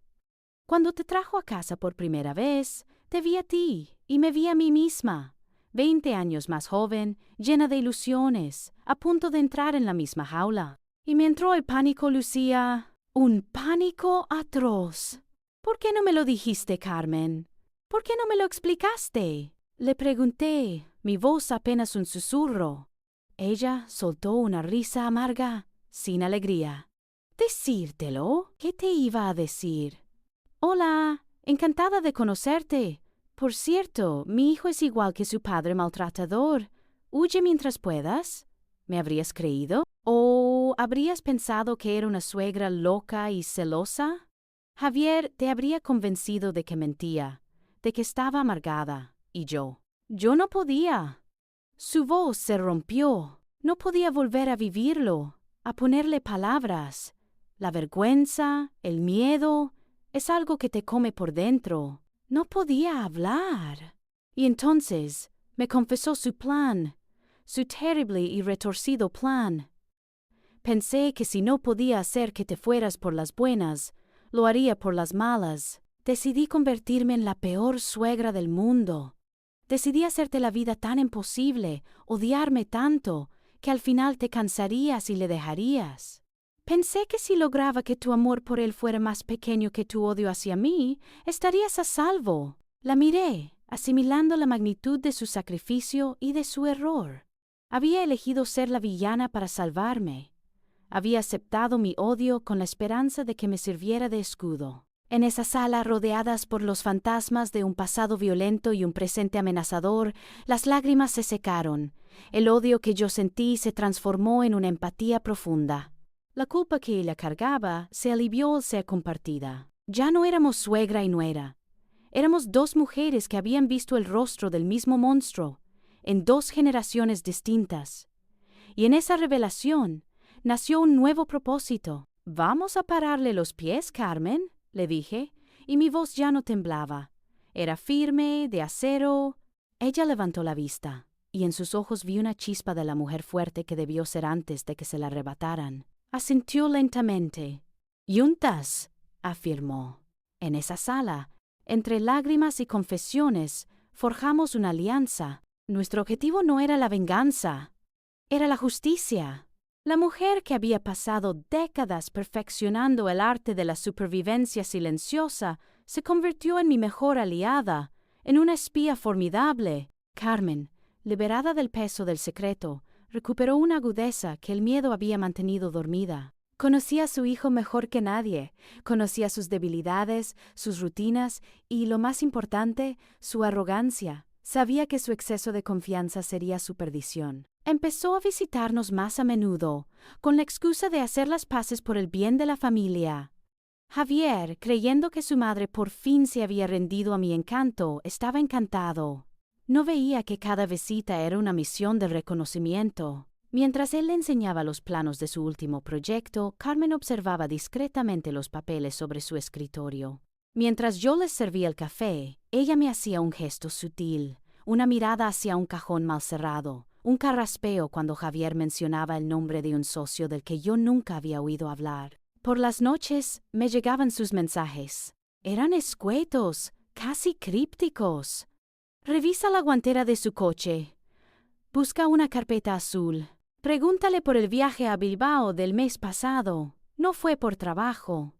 Cuando te trajo a casa por primera vez, te vi a ti y me vi a mí misma, 20 años más joven, llena de ilusiones, a punto de entrar en la misma jaula. Y me entró el pánico, Lucía, un pánico atroz. ¿Por qué no me lo dijiste, Carmen? ¿Por qué no me lo explicaste? Le pregunté, mi voz apenas un susurro. Ella soltó una risa amarga, sin alegría. ¿Decírtelo? ¿Qué te iba a decir? Hola, encantada de conocerte. Por cierto, mi hijo es igual que su padre maltratador. Huye mientras puedas. ¿Me habrías creído? ¿O habrías pensado que era una suegra loca y celosa? Javier te habría convencido de que mentía, de que estaba amargada. Y yo no podía. Su voz se rompió. No podía volver a vivirlo, a ponerle palabras. La vergüenza, el miedo, es algo que te come por dentro. No podía hablar. Y entonces me confesó su plan, su terrible y retorcido plan. Pensé que si no podía hacer que te fueras por las buenas, lo haría por las malas. Decidí convertirme en la peor suegra del mundo. Decidí hacerte la vida tan imposible, odiarme tanto, que al final te cansarías y le dejarías. Pensé que si lograba que tu amor por él fuera más pequeño que tu odio hacia mí, estarías a salvo. La miré, asimilando la magnitud de su sacrificio y de su error. Había elegido ser la villana para salvarme. Había aceptado mi odio con la esperanza de que me sirviera de escudo. En esa sala, rodeadas por los fantasmas de un pasado violento y un presente amenazador, las lágrimas se secaron. El odio que yo sentí se transformó en una empatía profunda. La culpa que ella cargaba se alivió al ser compartida. Ya no éramos suegra y nuera. Éramos dos mujeres que habían visto el rostro del mismo monstruo, en dos generaciones distintas. Y en esa revelación nació un nuevo propósito. «¿Vamos a pararle los pies, Carmen?», le dije, y mi voz ya no temblaba. Era firme, de acero. Ella levantó la vista, y en sus ojos vi una chispa de la mujer fuerte que debió ser antes de que se la arrebataran. Asintió lentamente. «Juntas», afirmó. En esa sala, entre lágrimas y confesiones, forjamos una alianza. Nuestro objetivo no era la venganza, era la justicia. La mujer que había pasado décadas perfeccionando el arte de la supervivencia silenciosa se convirtió en mi mejor aliada, en una espía formidable. Carmen, liberada del peso del secreto, recuperó una agudeza que el miedo había mantenido dormida. Conocía a su hijo mejor que nadie, conocía sus debilidades, sus rutinas y, lo más importante, su arrogancia. Sabía que su exceso de confianza sería su perdición. Empezó a visitarnos más a menudo, con la excusa de hacer las paces por el bien de la familia. Javier, creyendo que su madre por fin se había rendido a mi encanto, estaba encantado. No veía que cada visita era una misión de reconocimiento. Mientras él le enseñaba los planos de su último proyecto, Carmen observaba discretamente los papeles sobre su escritorio. Mientras yo les servía el café, ella me hacía un gesto sutil, una mirada hacia un cajón mal cerrado, un carraspeo cuando Javier mencionaba el nombre de un socio del que yo nunca había oído hablar. Por las noches me llegaban sus mensajes. Eran escuetos, casi crípticos. «Revisa la guantera de su coche. Busca una carpeta azul. Pregúntale por el viaje a Bilbao del mes pasado. No fue por trabajo.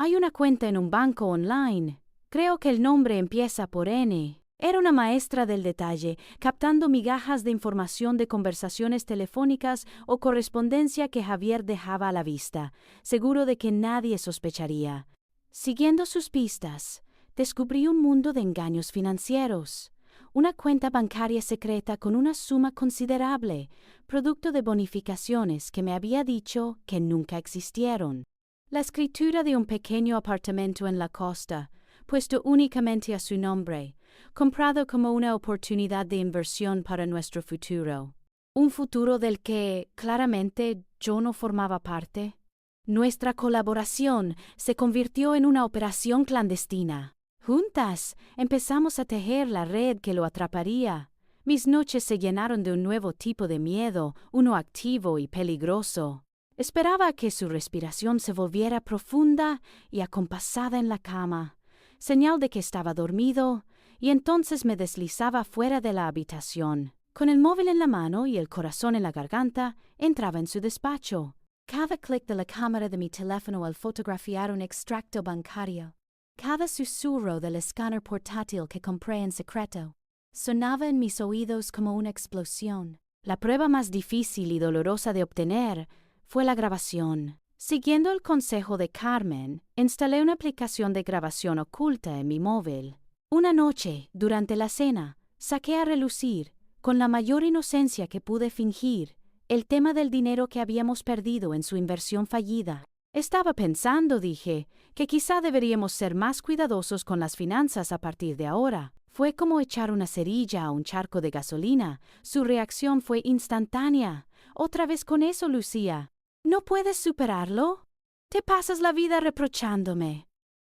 Hay una cuenta en un banco online. Creo que el nombre empieza por N». Era una maestra del detalle, captando migajas de información de conversaciones telefónicas o correspondencia que Javier dejaba a la vista, seguro de que nadie sospecharía. Siguiendo sus pistas, descubrí un mundo de engaños financieros. Una cuenta bancaria secreta con una suma considerable, producto de bonificaciones que me había dicho que nunca existieron. La escritura de un pequeño apartamento en la costa, puesto únicamente a su nombre, comprado como una oportunidad de inversión para nuestro futuro. Un futuro del que, claramente, yo no formaba parte. Nuestra colaboración se convirtió en una operación clandestina. Juntas empezamos a tejer la red que lo atraparía. Mis noches se llenaron de un nuevo tipo de miedo, uno activo y peligroso. Esperaba que su respiración se volviera profunda y acompasada en la cama, señal de que estaba dormido, y entonces me deslizaba fuera de la habitación. Con el móvil en la mano y el corazón en la garganta, entraba en su despacho. Cada clic de la cámara de mi teléfono al fotografiar un extracto bancario, cada susurro del escáner portátil que compré en secreto, sonaba en mis oídos como una explosión. La prueba más difícil y dolorosa de obtener fue la grabación. Siguiendo el consejo de Carmen, instalé una aplicación de grabación oculta en mi móvil. Una noche, durante la cena, saqué a relucir, con la mayor inocencia que pude fingir, el tema del dinero que habíamos perdido en su inversión fallida. Estaba pensando, dije, que quizá deberíamos ser más cuidadosos con las finanzas a partir de ahora. Fue como echar una cerilla a un charco de gasolina. Su reacción fue instantánea. «Otra vez con eso, Lucía. ¿No puedes superarlo? Te pasas la vida reprochándome.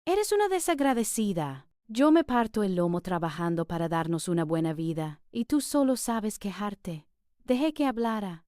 Eres una desagradecida. Yo me parto el lomo trabajando para darnos una buena vida, y tú solo sabes quejarte». Dejé que hablara.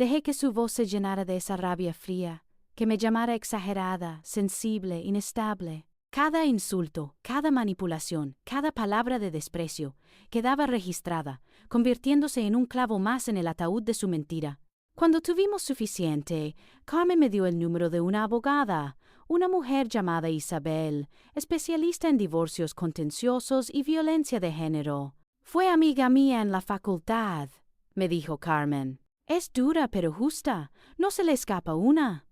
Dejé que su voz se llenara de esa rabia fría, que me llamara exagerada, sensible, inestable. Cada insulto, cada manipulación, cada palabra de desprecio quedaba registrada, convirtiéndose en un clavo más en el ataúd de su mentira. Cuando tuvimos suficiente, Carmen me dio el número de una abogada, una mujer llamada Isabel, especialista en divorcios contenciosos y violencia de género. Fue amiga mía en la facultad, me dijo Carmen. Es dura pero justa, no se le escapa una.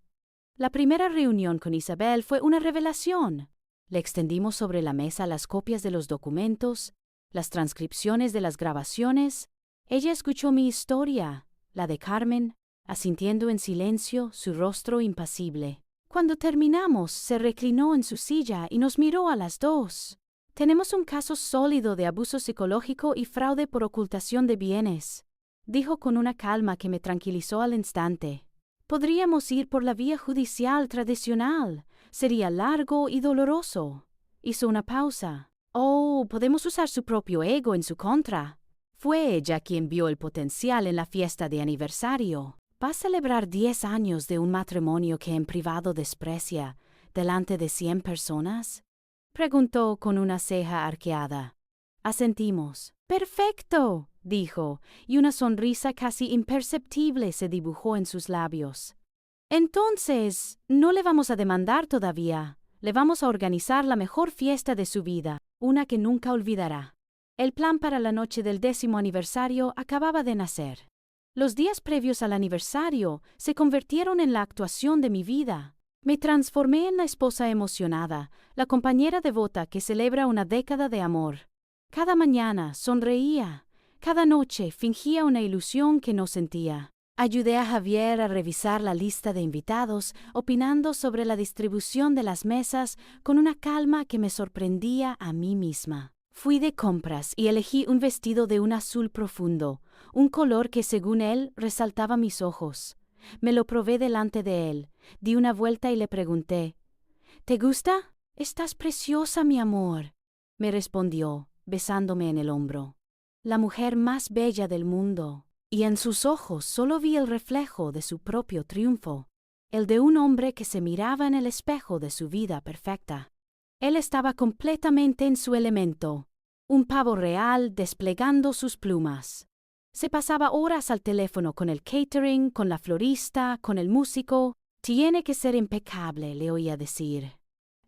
La primera reunión con Isabel fue una revelación. Le extendimos sobre la mesa las copias de los documentos, las transcripciones de las grabaciones. Ella escuchó mi historia, la de Carmen, asintiendo en silencio, su rostro impasible. Cuando terminamos, se reclinó en su silla y nos miró a las dos. Tenemos un caso sólido de abuso psicológico y fraude por ocultación de bienes, dijo con una calma que me tranquilizó al instante. Podríamos ir por la vía judicial tradicional. Sería largo y doloroso. Hizo una pausa. Oh, podemos usar su propio ego en su contra. Fue ella quien vio el potencial en la fiesta de aniversario. ¿Va a celebrar 10 años de un matrimonio que en privado desprecia, delante de 100 personas? Preguntó con una ceja arqueada. Asentimos. ¡Perfecto!, dijo, y una sonrisa casi imperceptible se dibujó en sus labios. Entonces, no le vamos a demandar todavía. Le vamos a organizar la mejor fiesta de su vida, una que nunca olvidará. El plan para la noche del 10º aniversario acababa de nacer. Los días previos al aniversario se convirtieron en la actuación de mi vida. Me transformé en la esposa emocionada, la compañera devota que celebra una década de amor. Cada mañana sonreía, cada noche fingía una ilusión que no sentía. Ayudé a Javier a revisar la lista de invitados, opinando sobre la distribución de las mesas con una calma que me sorprendía a mí misma. Fui de compras y elegí un vestido de un azul profundo, un color que según él resaltaba mis ojos. Me lo probé delante de él, di una vuelta y le pregunté, ¿te gusta? Estás preciosa, mi amor, me respondió, besándome en el hombro. La mujer más bella del mundo. Y en sus ojos solo vi el reflejo de su propio triunfo, el de un hombre que se miraba en el espejo de su vida perfecta. Él estaba completamente en su elemento, un pavo real desplegando sus plumas. Se pasaba horas al teléfono con el catering, con la florista, con el músico. Tiene que ser impecable, le oía decir.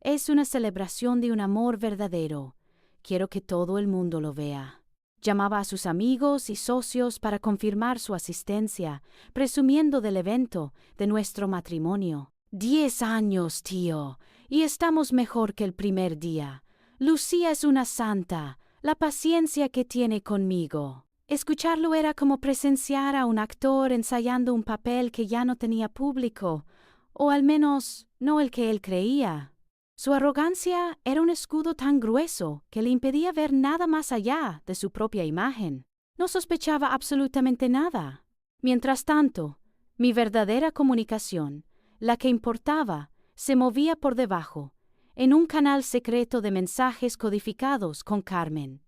Es una celebración de un amor verdadero. Quiero que todo el mundo lo vea. Llamaba a sus amigos y socios para confirmar su asistencia, presumiendo del evento, de nuestro matrimonio. 10 años, tío, y estamos mejor que el primer día. Lucía es una santa, la paciencia que tiene conmigo. Escucharlo era como presenciar a un actor ensayando un papel que ya no tenía público, o al menos no el que él creía. Su arrogancia era un escudo tan grueso que le impedía ver nada más allá de su propia imagen. No sospechaba absolutamente nada. Mientras tanto, mi verdadera comunicación, la que importaba, se movía por debajo, en un canal secreto de mensajes codificados con Carmen.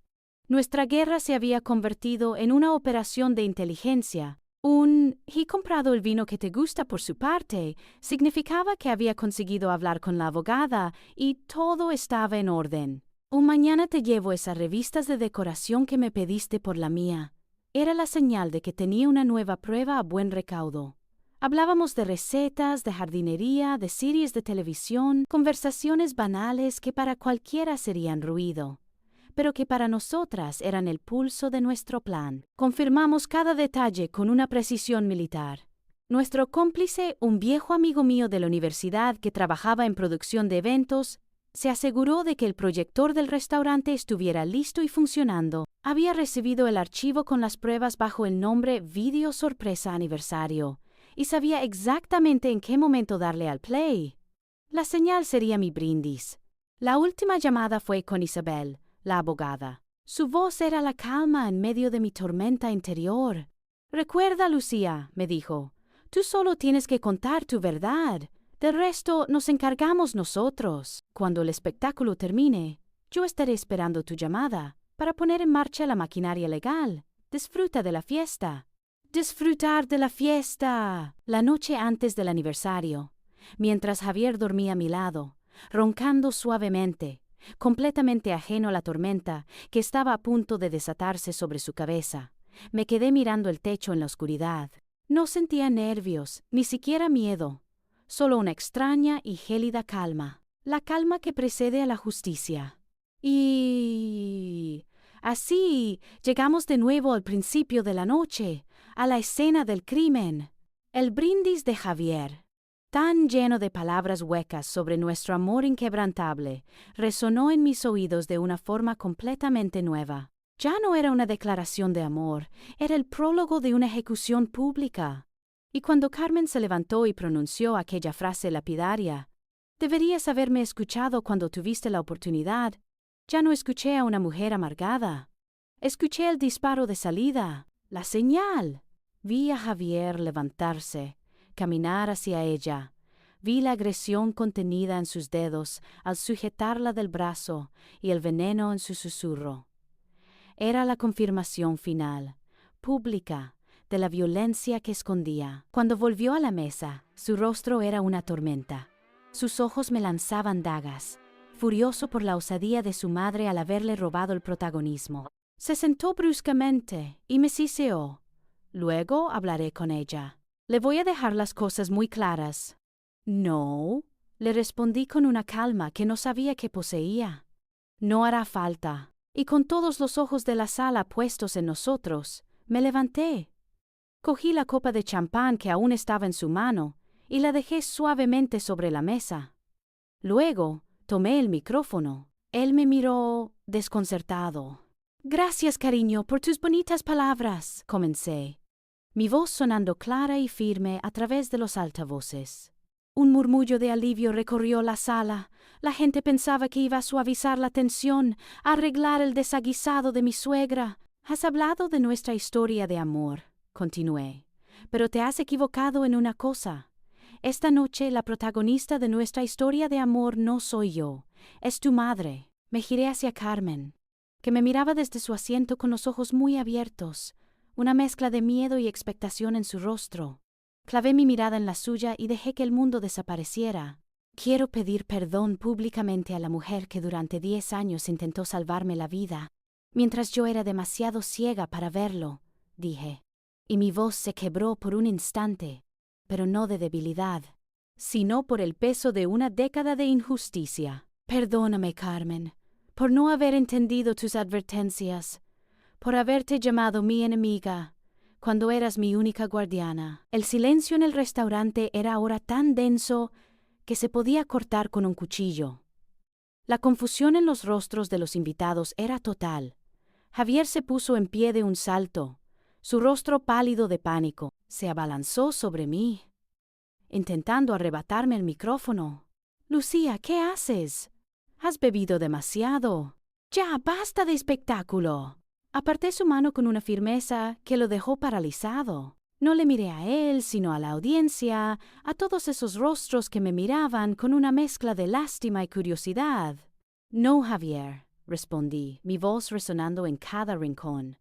Nuestra guerra se había convertido en una operación de inteligencia. He comprado el vino que te gusta por su parte, significaba que había conseguido hablar con la abogada y todo estaba en orden. Mañana te llevo esas revistas de decoración que me pediste por la mía. Era la señal de que tenía una nueva prueba a buen recaudo. Hablábamos de recetas, de jardinería, de series de televisión, conversaciones banales que para cualquiera serían ruido, pero que para nosotras eran el pulso de nuestro plan. Confirmamos cada detalle con una precisión militar. Nuestro cómplice, un viejo amigo mío de la universidad que trabajaba en producción de eventos, se aseguró de que el proyector del restaurante estuviera listo y funcionando. Había recibido el archivo con las pruebas bajo el nombre Video Sorpresa Aniversario y sabía exactamente en qué momento darle al play. La señal sería mi brindis. La última llamada fue con Isabel, la abogada. Su voz era la calma en medio de mi tormenta interior. Recuerda, Lucía, me dijo, tú solo tienes que contar tu verdad. Del resto nos encargamos nosotros. Cuando el espectáculo termine, yo estaré esperando tu llamada para poner en marcha la maquinaria legal. Disfruta de la fiesta. disfrutar de la fiesta. La noche antes del aniversario, mientras Javier dormía a mi lado, roncando suavemente, completamente ajeno a la tormenta que estaba a punto de desatarse sobre su cabeza, me quedé mirando el techo en la oscuridad. No sentía nervios, ni siquiera miedo, solo una extraña y gélida calma, la calma que precede a la justicia. Y así llegamos de nuevo al principio de la noche, a la escena del crimen. El brindis de Javier, tan lleno de palabras huecas sobre nuestro amor inquebrantable, resonó en mis oídos de una forma completamente nueva. Ya no era una declaración de amor, era el prólogo de una ejecución pública. Y cuando Carmen se levantó y pronunció aquella frase lapidaria, «Deberías haberme escuchado cuando tuviste la oportunidad», ya no escuché a una mujer amargada. Escuché el disparo de salida, la señal. Vi a Javier levantarse, caminar hacia ella. Vi la agresión contenida en sus dedos al sujetarla del brazo y el veneno en su susurro. Era la confirmación final, pública, de la violencia que escondía. Cuando volvió a la mesa, su rostro era una tormenta. Sus ojos me lanzaban dagas, furioso por la osadía de su madre al haberle robado el protagonismo. Se sentó bruscamente y me siseó. Luego hablaré con ella. Le voy a dejar las cosas muy claras. No, le respondí con una calma que no sabía que poseía. No hará falta. Y con todos los ojos de la sala puestos en nosotros, me levanté. Cogí la copa de champán que aún estaba en su mano y la dejé suavemente sobre la mesa. Luego, tomé el micrófono. Él me miró desconcertado. «Gracias, cariño, por tus bonitas palabras», comencé, mi voz sonando clara y firme a través de los altavoces. Un murmullo de alivio recorrió la sala. La gente pensaba que iba a suavizar la tensión, a arreglar el desaguisado de mi suegra. «Has hablado de nuestra historia de amor», continué, «pero te has equivocado en una cosa. Esta noche la protagonista de nuestra historia de amor no soy yo, es tu madre». Me giré hacia Carmen, que me miraba desde su asiento con los ojos muy abiertos, una mezcla de miedo y expectación en su rostro. Clavé mi mirada en la suya y dejé que el mundo desapareciera. «Quiero pedir perdón públicamente a la mujer que durante 10 años intentó salvarme la vida, mientras yo era demasiado ciega para verlo», dije. Y mi voz se quebró por un instante, pero no de debilidad, sino por el peso de una década de injusticia. «Perdóname, Carmen, por no haber entendido tus advertencias, por haberte llamado mi enemiga, cuando eras mi única guardiana». El silencio en el restaurante era ahora tan denso que se podía cortar con un cuchillo. La confusión en los rostros de los invitados era total. Javier se puso en pie de un salto, su rostro pálido de pánico. Se abalanzó sobre mí, intentando arrebatarme el micrófono. «Lucía, ¿qué haces? Has bebido demasiado. Ya, basta de espectáculo». Aparté su mano con una firmeza que lo dejó paralizado. No le miré a él, sino a la audiencia, a todos esos rostros que me miraban con una mezcla de lástima y curiosidad. «No, Javier», respondí, mi voz resonando en cada rincón.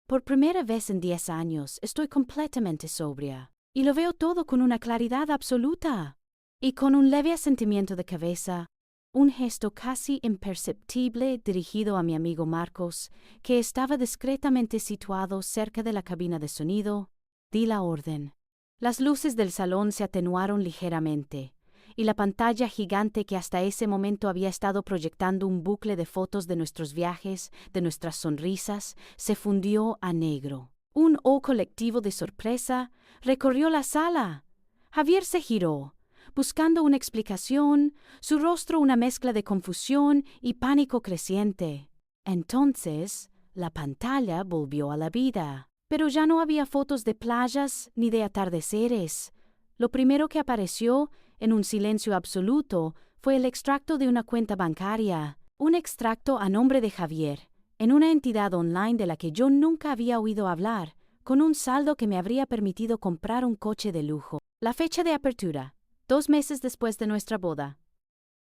«Por primera vez en 10 años estoy completamente sobria, y lo veo todo con una claridad absoluta». Y con un leve asentimiento de cabeza, un gesto casi imperceptible dirigido a mi amigo Marcos, que estaba discretamente situado cerca de la cabina de sonido, di la orden. Las luces del salón se atenuaron ligeramente, y la pantalla gigante que hasta ese momento había estado proyectando un bucle de fotos de nuestros viajes, de nuestras sonrisas, se fundió a negro. Un oh colectivo de sorpresa recorrió la sala. Javier se giró, buscando una explicación, su rostro una mezcla de confusión y pánico creciente. Entonces, la pantalla volvió a la vida, pero ya no había fotos de playas ni de atardeceres. Lo primero que apareció, en un silencio absoluto, fue el extracto de una cuenta bancaria, un extracto a nombre de Javier, en una entidad online de la que yo nunca había oído hablar, con un saldo que me habría permitido comprar un coche de lujo. La fecha de apertura: 2 meses después de nuestra boda.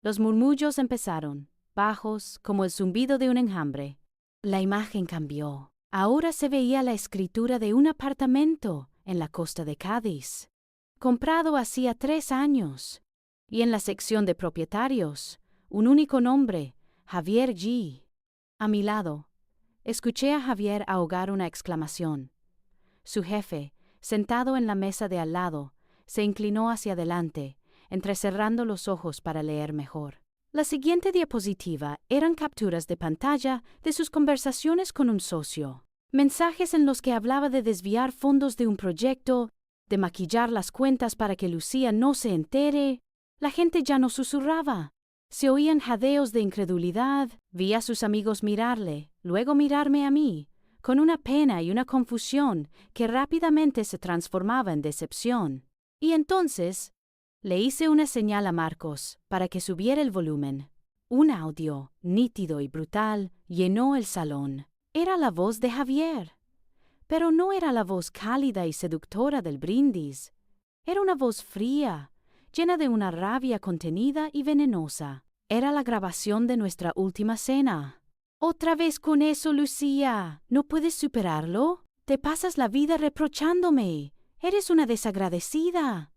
Los murmullos empezaron, bajos como el zumbido de un enjambre. La imagen cambió. Ahora se veía la escritura de un apartamento en la costa de Cádiz, comprado hacía 3 años, y en la sección de propietarios, un único nombre, Javier G. A mi lado, escuché a Javier ahogar una exclamación. Su jefe, sentado en la mesa de al lado, se inclinó hacia adelante, entrecerrando los ojos para leer mejor. La siguiente diapositiva eran capturas de pantalla de sus conversaciones con un socio. Mensajes en los que hablaba de desviar fondos de un proyecto, de maquillar las cuentas para que Lucía no se entere. La gente ya no susurraba. Se oían jadeos de incredulidad. Vi a sus amigos mirarle, luego mirarme a mí, con una pena y una confusión que rápidamente se transformaba en decepción. Y entonces le hice una señal a Marcos para que subiera el volumen. Un audio, nítido y brutal, llenó el salón. Era la voz de Javier. Pero no era la voz cálida y seductora del brindis. Era una voz fría, llena de una rabia contenida y venenosa. Era la grabación de nuestra última cena. «Otra vez con eso, Lucía. ¿No puedes superarlo? Te pasas la vida reprochándome. Eres una desagradecida.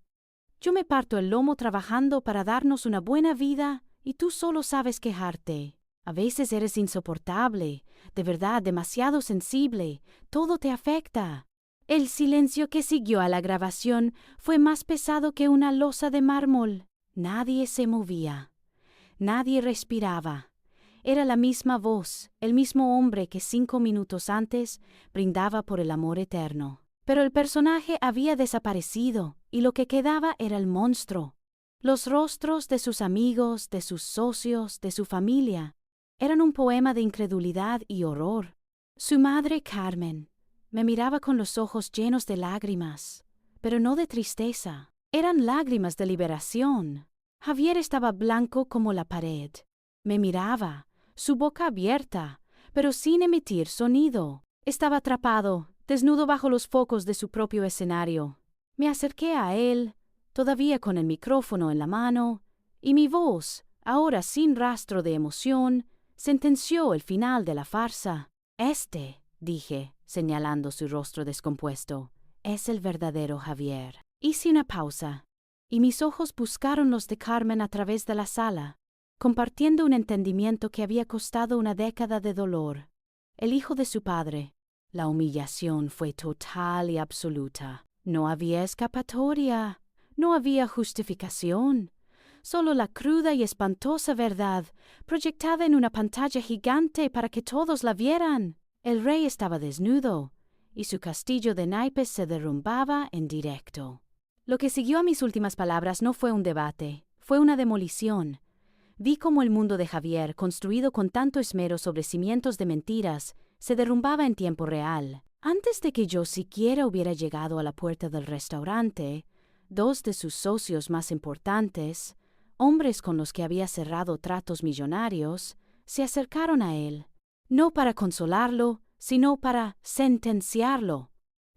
Yo me parto el lomo trabajando para darnos una buena vida y tú solo sabes quejarte. A veces eres insoportable, de verdad demasiado sensible, todo te afecta». El silencio que siguió a la grabación fue más pesado que una losa de mármol. Nadie se movía. Nadie respiraba. Era la misma voz, el mismo hombre que 5 minutos antes brindaba por el amor eterno. Pero el personaje había desaparecido y lo que quedaba era el monstruo. Los rostros de sus amigos, de sus socios, de su familia, eran un poema de incredulidad y horror. Su madre, Carmen, me miraba con los ojos llenos de lágrimas, pero no de tristeza. Eran lágrimas de liberación. Javier estaba blanco como la pared. Me miraba, su boca abierta, pero sin emitir sonido. Estaba atrapado, desnudo bajo los focos de su propio escenario. Me acerqué a él, todavía con el micrófono en la mano, y mi voz, ahora sin rastro de emoción, sentenció el final de la farsa. Dije, señalando su rostro descompuesto, es el verdadero Javier. Hice una pausa, y mis ojos buscaron los de Carmen a través de la sala, compartiendo un entendimiento que había costado una década de dolor. El hijo de su padre. La humillación fue total y absoluta. No había escapatoria, no había justificación, solo la cruda y espantosa verdad, proyectada en una pantalla gigante para que todos la vieran. El rey estaba desnudo, y su castillo de naipes se derrumbaba en directo. Lo que siguió a mis últimas palabras no fue un debate, fue una demolición. Vi cómo el mundo de Javier, construido con tanto esmero sobre cimientos de mentiras, se derrumbaba en tiempo real. Antes de que yo siquiera hubiera llegado a la puerta del restaurante, 2 de sus socios más importantes, hombres con los que había cerrado tratos millonarios, se acercaron a él, no para consolarlo, sino para sentenciarlo.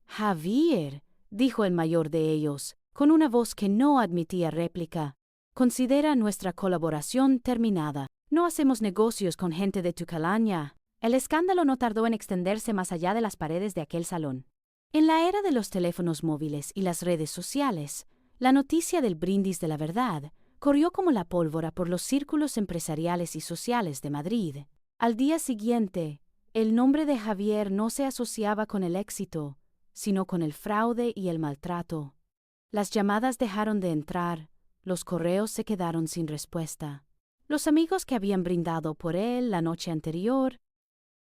«Javier», dijo el mayor de ellos, con una voz que no admitía réplica, «considera nuestra colaboración terminada. No hacemos negocios con gente de tu calaña». El escándalo no tardó en extenderse más allá de las paredes de aquel salón. En la era de los teléfonos móviles y las redes sociales, la noticia del brindis de la verdad corrió como la pólvora por los círculos empresariales y sociales de Madrid. Al día siguiente, el nombre de Javier no se asociaba con el éxito, sino con el fraude y el maltrato. Las llamadas dejaron de entrar, los correos se quedaron sin respuesta. Los amigos que habían brindado por él la noche anterior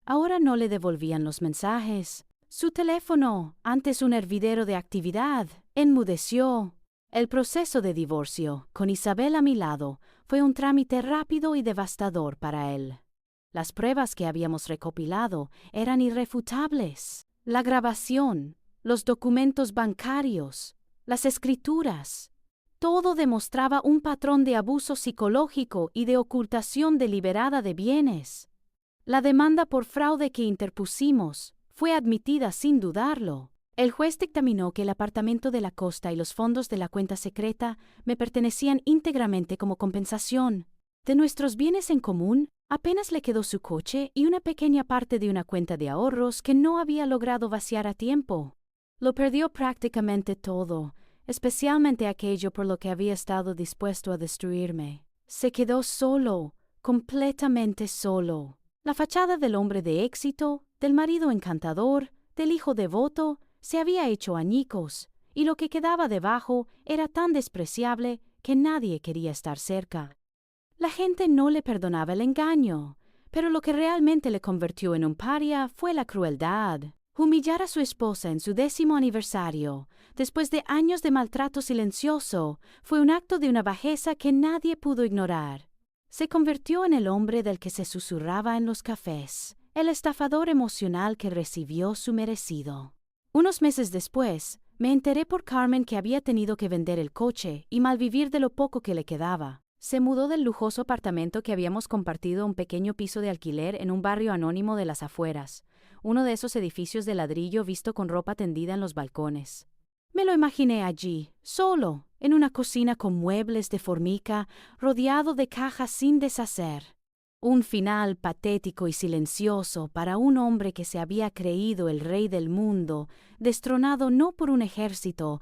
ahora no le devolvían los mensajes. Su teléfono, antes un hervidero de actividad, enmudeció. El proceso de divorcio, con Isabel a mi lado, fue un trámite rápido y devastador para él. Las pruebas que habíamos recopilado eran irrefutables. La grabación, los documentos bancarios, las escrituras, todo demostraba un patrón de abuso psicológico y de ocultación deliberada de bienes. La demanda por fraude que interpusimos fue admitida sin dudarlo. El juez dictaminó que el apartamento de la costa y los fondos de la cuenta secreta me pertenecían íntegramente como compensación. De nuestros bienes en común, Apenas le quedó su coche y una pequeña parte de una cuenta de ahorros que no había logrado vaciar a tiempo. Lo perdió prácticamente todo, especialmente aquello por lo que había estado dispuesto a destruirme. Se quedó solo, completamente solo. La fachada del hombre de éxito, del marido encantador, del hijo devoto, se había hecho añicos, y lo que quedaba debajo era tan despreciable que nadie quería estar cerca. La gente no le perdonaba el engaño, pero lo que realmente le convirtió en un paria fue la crueldad. Humillar a su esposa en su 10º aniversario, después de años de maltrato silencioso, fue un acto de una bajeza que nadie pudo ignorar. Se convirtió en el hombre del que se susurraba en los cafés, el estafador emocional que recibió su merecido. Unos meses después, me enteré por Carmen que había tenido que vender el coche y malvivir de lo poco que le quedaba. Se mudó del lujoso apartamento que habíamos compartido a un pequeño piso de alquiler en un barrio anónimo de las afueras, uno de esos edificios de ladrillo visto con ropa tendida en los balcones. Me lo imaginé allí, solo, en una cocina con muebles de formica, rodeado de cajas sin deshacer. Un final patético y silencioso para un hombre que se había creído el rey del mundo, destronado no por un ejército,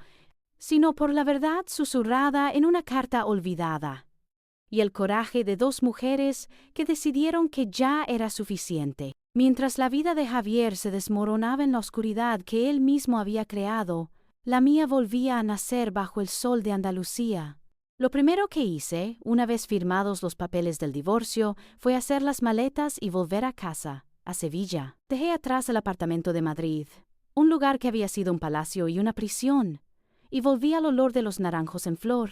sino por la verdad susurrada en una carta olvidada. Y el coraje de 2 mujeres que decidieron que ya era suficiente. Mientras la vida de Javier se desmoronaba en la oscuridad que él mismo había creado, la mía volvía a nacer bajo el sol de Andalucía. Lo primero que hice, una vez firmados los papeles del divorcio, fue hacer las maletas y volver a casa, a Sevilla. Dejé atrás el apartamento de Madrid, un lugar que había sido un palacio y una prisión, y volví al olor de los naranjos en flor,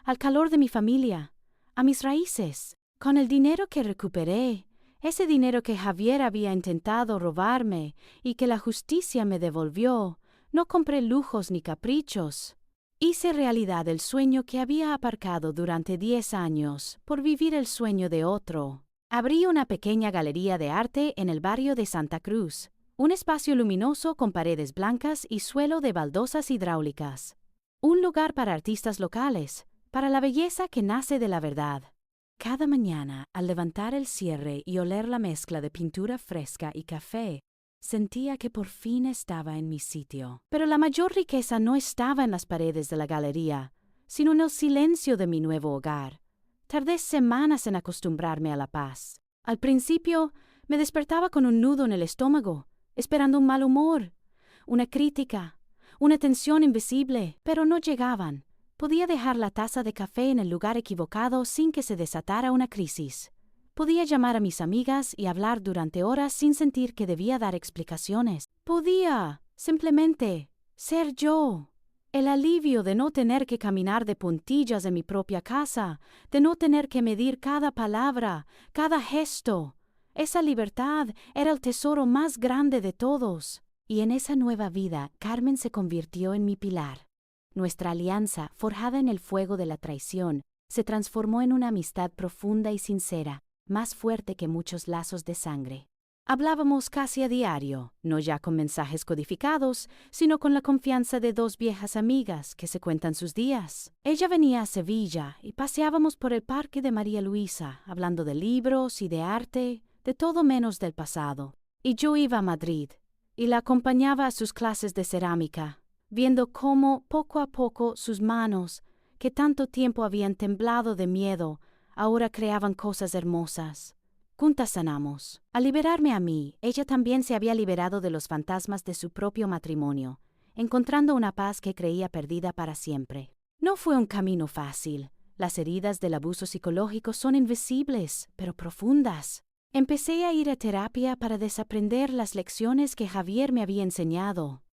al calor de mi familia, a mis raíces. Con el dinero que recuperé, ese dinero que Javier había intentado robarme y que la justicia me devolvió, no compré lujos ni caprichos. Hice realidad el sueño que había aparcado durante 10 años por vivir el sueño de otro. Abrí una pequeña galería de arte en el barrio de Santa Cruz, un espacio luminoso con paredes blancas y suelo de baldosas hidráulicas. Un lugar para artistas locales, para la belleza que nace de la verdad. Cada mañana, al levantar el cierre y oler la mezcla de pintura fresca y café, sentía que por fin estaba en mi sitio. Pero la mayor riqueza no estaba en las paredes de la galería, sino en el silencio de mi nuevo hogar. Tardé semanas en acostumbrarme a la paz. Al principio, me despertaba con un nudo en el estómago, esperando un mal humor, una crítica, una tensión invisible, pero no llegaban. Podía dejar la taza de café en el lugar equivocado sin que se desatara una crisis. Podía llamar a mis amigas y hablar durante horas sin sentir que debía dar explicaciones. Podía, simplemente, ser yo. El alivio de no tener que caminar de puntillas en mi propia casa, de no tener que medir cada palabra, cada gesto. Esa libertad era el tesoro más grande de todos. Y en esa nueva vida, Carmen se convirtió en mi pilar. Nuestra alianza, forjada en el fuego de la traición, se transformó en una amistad profunda y sincera, más fuerte que muchos lazos de sangre. Hablábamos casi a diario, no ya con mensajes codificados, sino con la confianza de 2 viejas amigas que se cuentan sus días. Ella venía a Sevilla y paseábamos por el parque de María Luisa, hablando de libros y de arte, de todo menos del pasado. Y yo iba a Madrid, y la acompañaba a sus clases de cerámica, viendo cómo, poco a poco, sus manos, que tanto tiempo habían temblado de miedo, ahora creaban cosas hermosas. Juntas sanamos. Al liberarme a mí, ella también se había liberado de los fantasmas de su propio matrimonio, encontrando una paz que creía perdida para siempre. No fue un camino fácil. Las heridas del abuso psicológico son invisibles, pero profundas. Empecé a ir a terapia para desaprender las lecciones que Javier me había enseñado,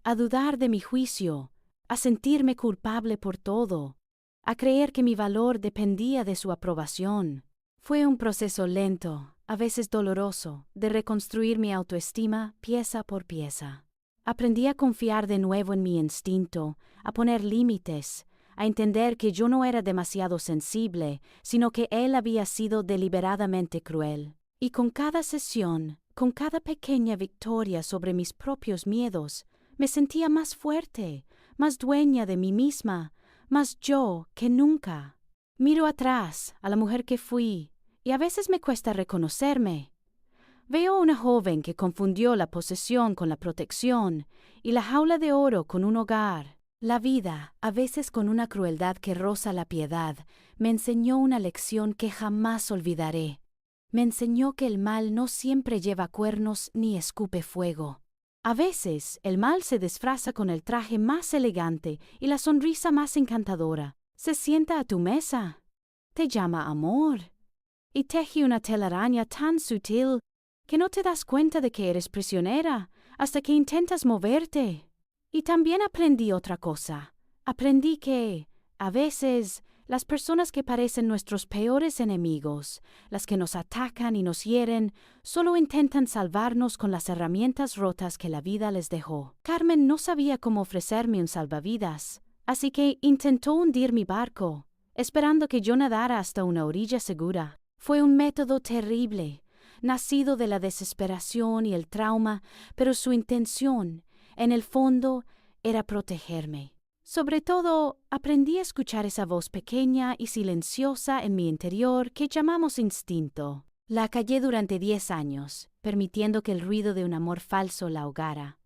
a dudar de mi juicio, a sentirme culpable por todo, a creer que mi valor dependía de su aprobación. Fue un proceso lento, a veces doloroso, de reconstruir mi autoestima pieza por pieza. Aprendí a confiar de nuevo en mi instinto, a poner límites, a entender que yo no era demasiado sensible, sino que él había sido deliberadamente cruel. Y con cada sesión, con cada pequeña victoria sobre mis propios miedos, me sentía más fuerte, más dueña de mí misma, más yo que nunca. Miro atrás a la mujer que fui y a veces me cuesta reconocerme. Veo a una joven que confundió la posesión con la protección y la jaula de oro con un hogar. La vida, a veces con una crueldad que roza la piedad, me enseñó una lección que jamás olvidaré. Me enseñó que el mal no siempre lleva cuernos ni escupe fuego. A veces, el mal se disfraza con el traje más elegante y la sonrisa más encantadora. Se sienta a tu mesa, te llama amor y teje una telaraña tan sutil que no te das cuenta de que eres prisionera hasta que intentas moverte. Y también aprendí otra cosa. Aprendí que, a veces, las personas que parecen nuestros peores enemigos, las que nos atacan y nos hieren, solo intentan salvarnos con las herramientas rotas que la vida les dejó. Carmen no sabía cómo ofrecerme un salvavidas, así que intentó hundir mi barco, esperando que yo nadara hasta una orilla segura. Fue un método terrible, nacido de la desesperación y el trauma, pero su intención, en el fondo, era protegerme. Sobre todo, aprendí a escuchar esa voz pequeña y silenciosa en mi interior que llamamos instinto. La callé durante 10 años, permitiendo que el ruido de un amor falso la ahogara.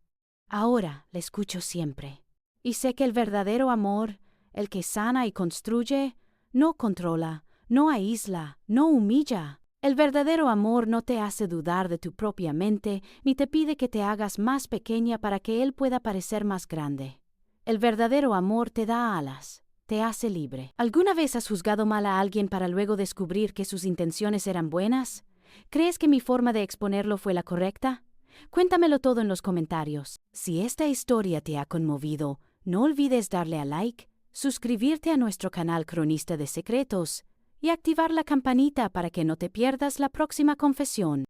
Ahora la escucho siempre. Y sé que el verdadero amor, el que sana y construye, no controla, no aísla, no humilla. El verdadero amor no te hace dudar de tu propia mente, ni te pide que te hagas más pequeña para que él pueda parecer más grande. El verdadero amor te da alas, te hace libre. ¿Alguna vez has juzgado mal a alguien para luego descubrir que sus intenciones eran buenas? ¿Crees que mi forma de exponerlo fue la correcta? Cuéntamelo todo en los comentarios. Si esta historia te ha conmovido, no olvides darle a like, suscribirte a nuestro canal Cronista de Secretos y activar la campanita para que no te pierdas la próxima confesión.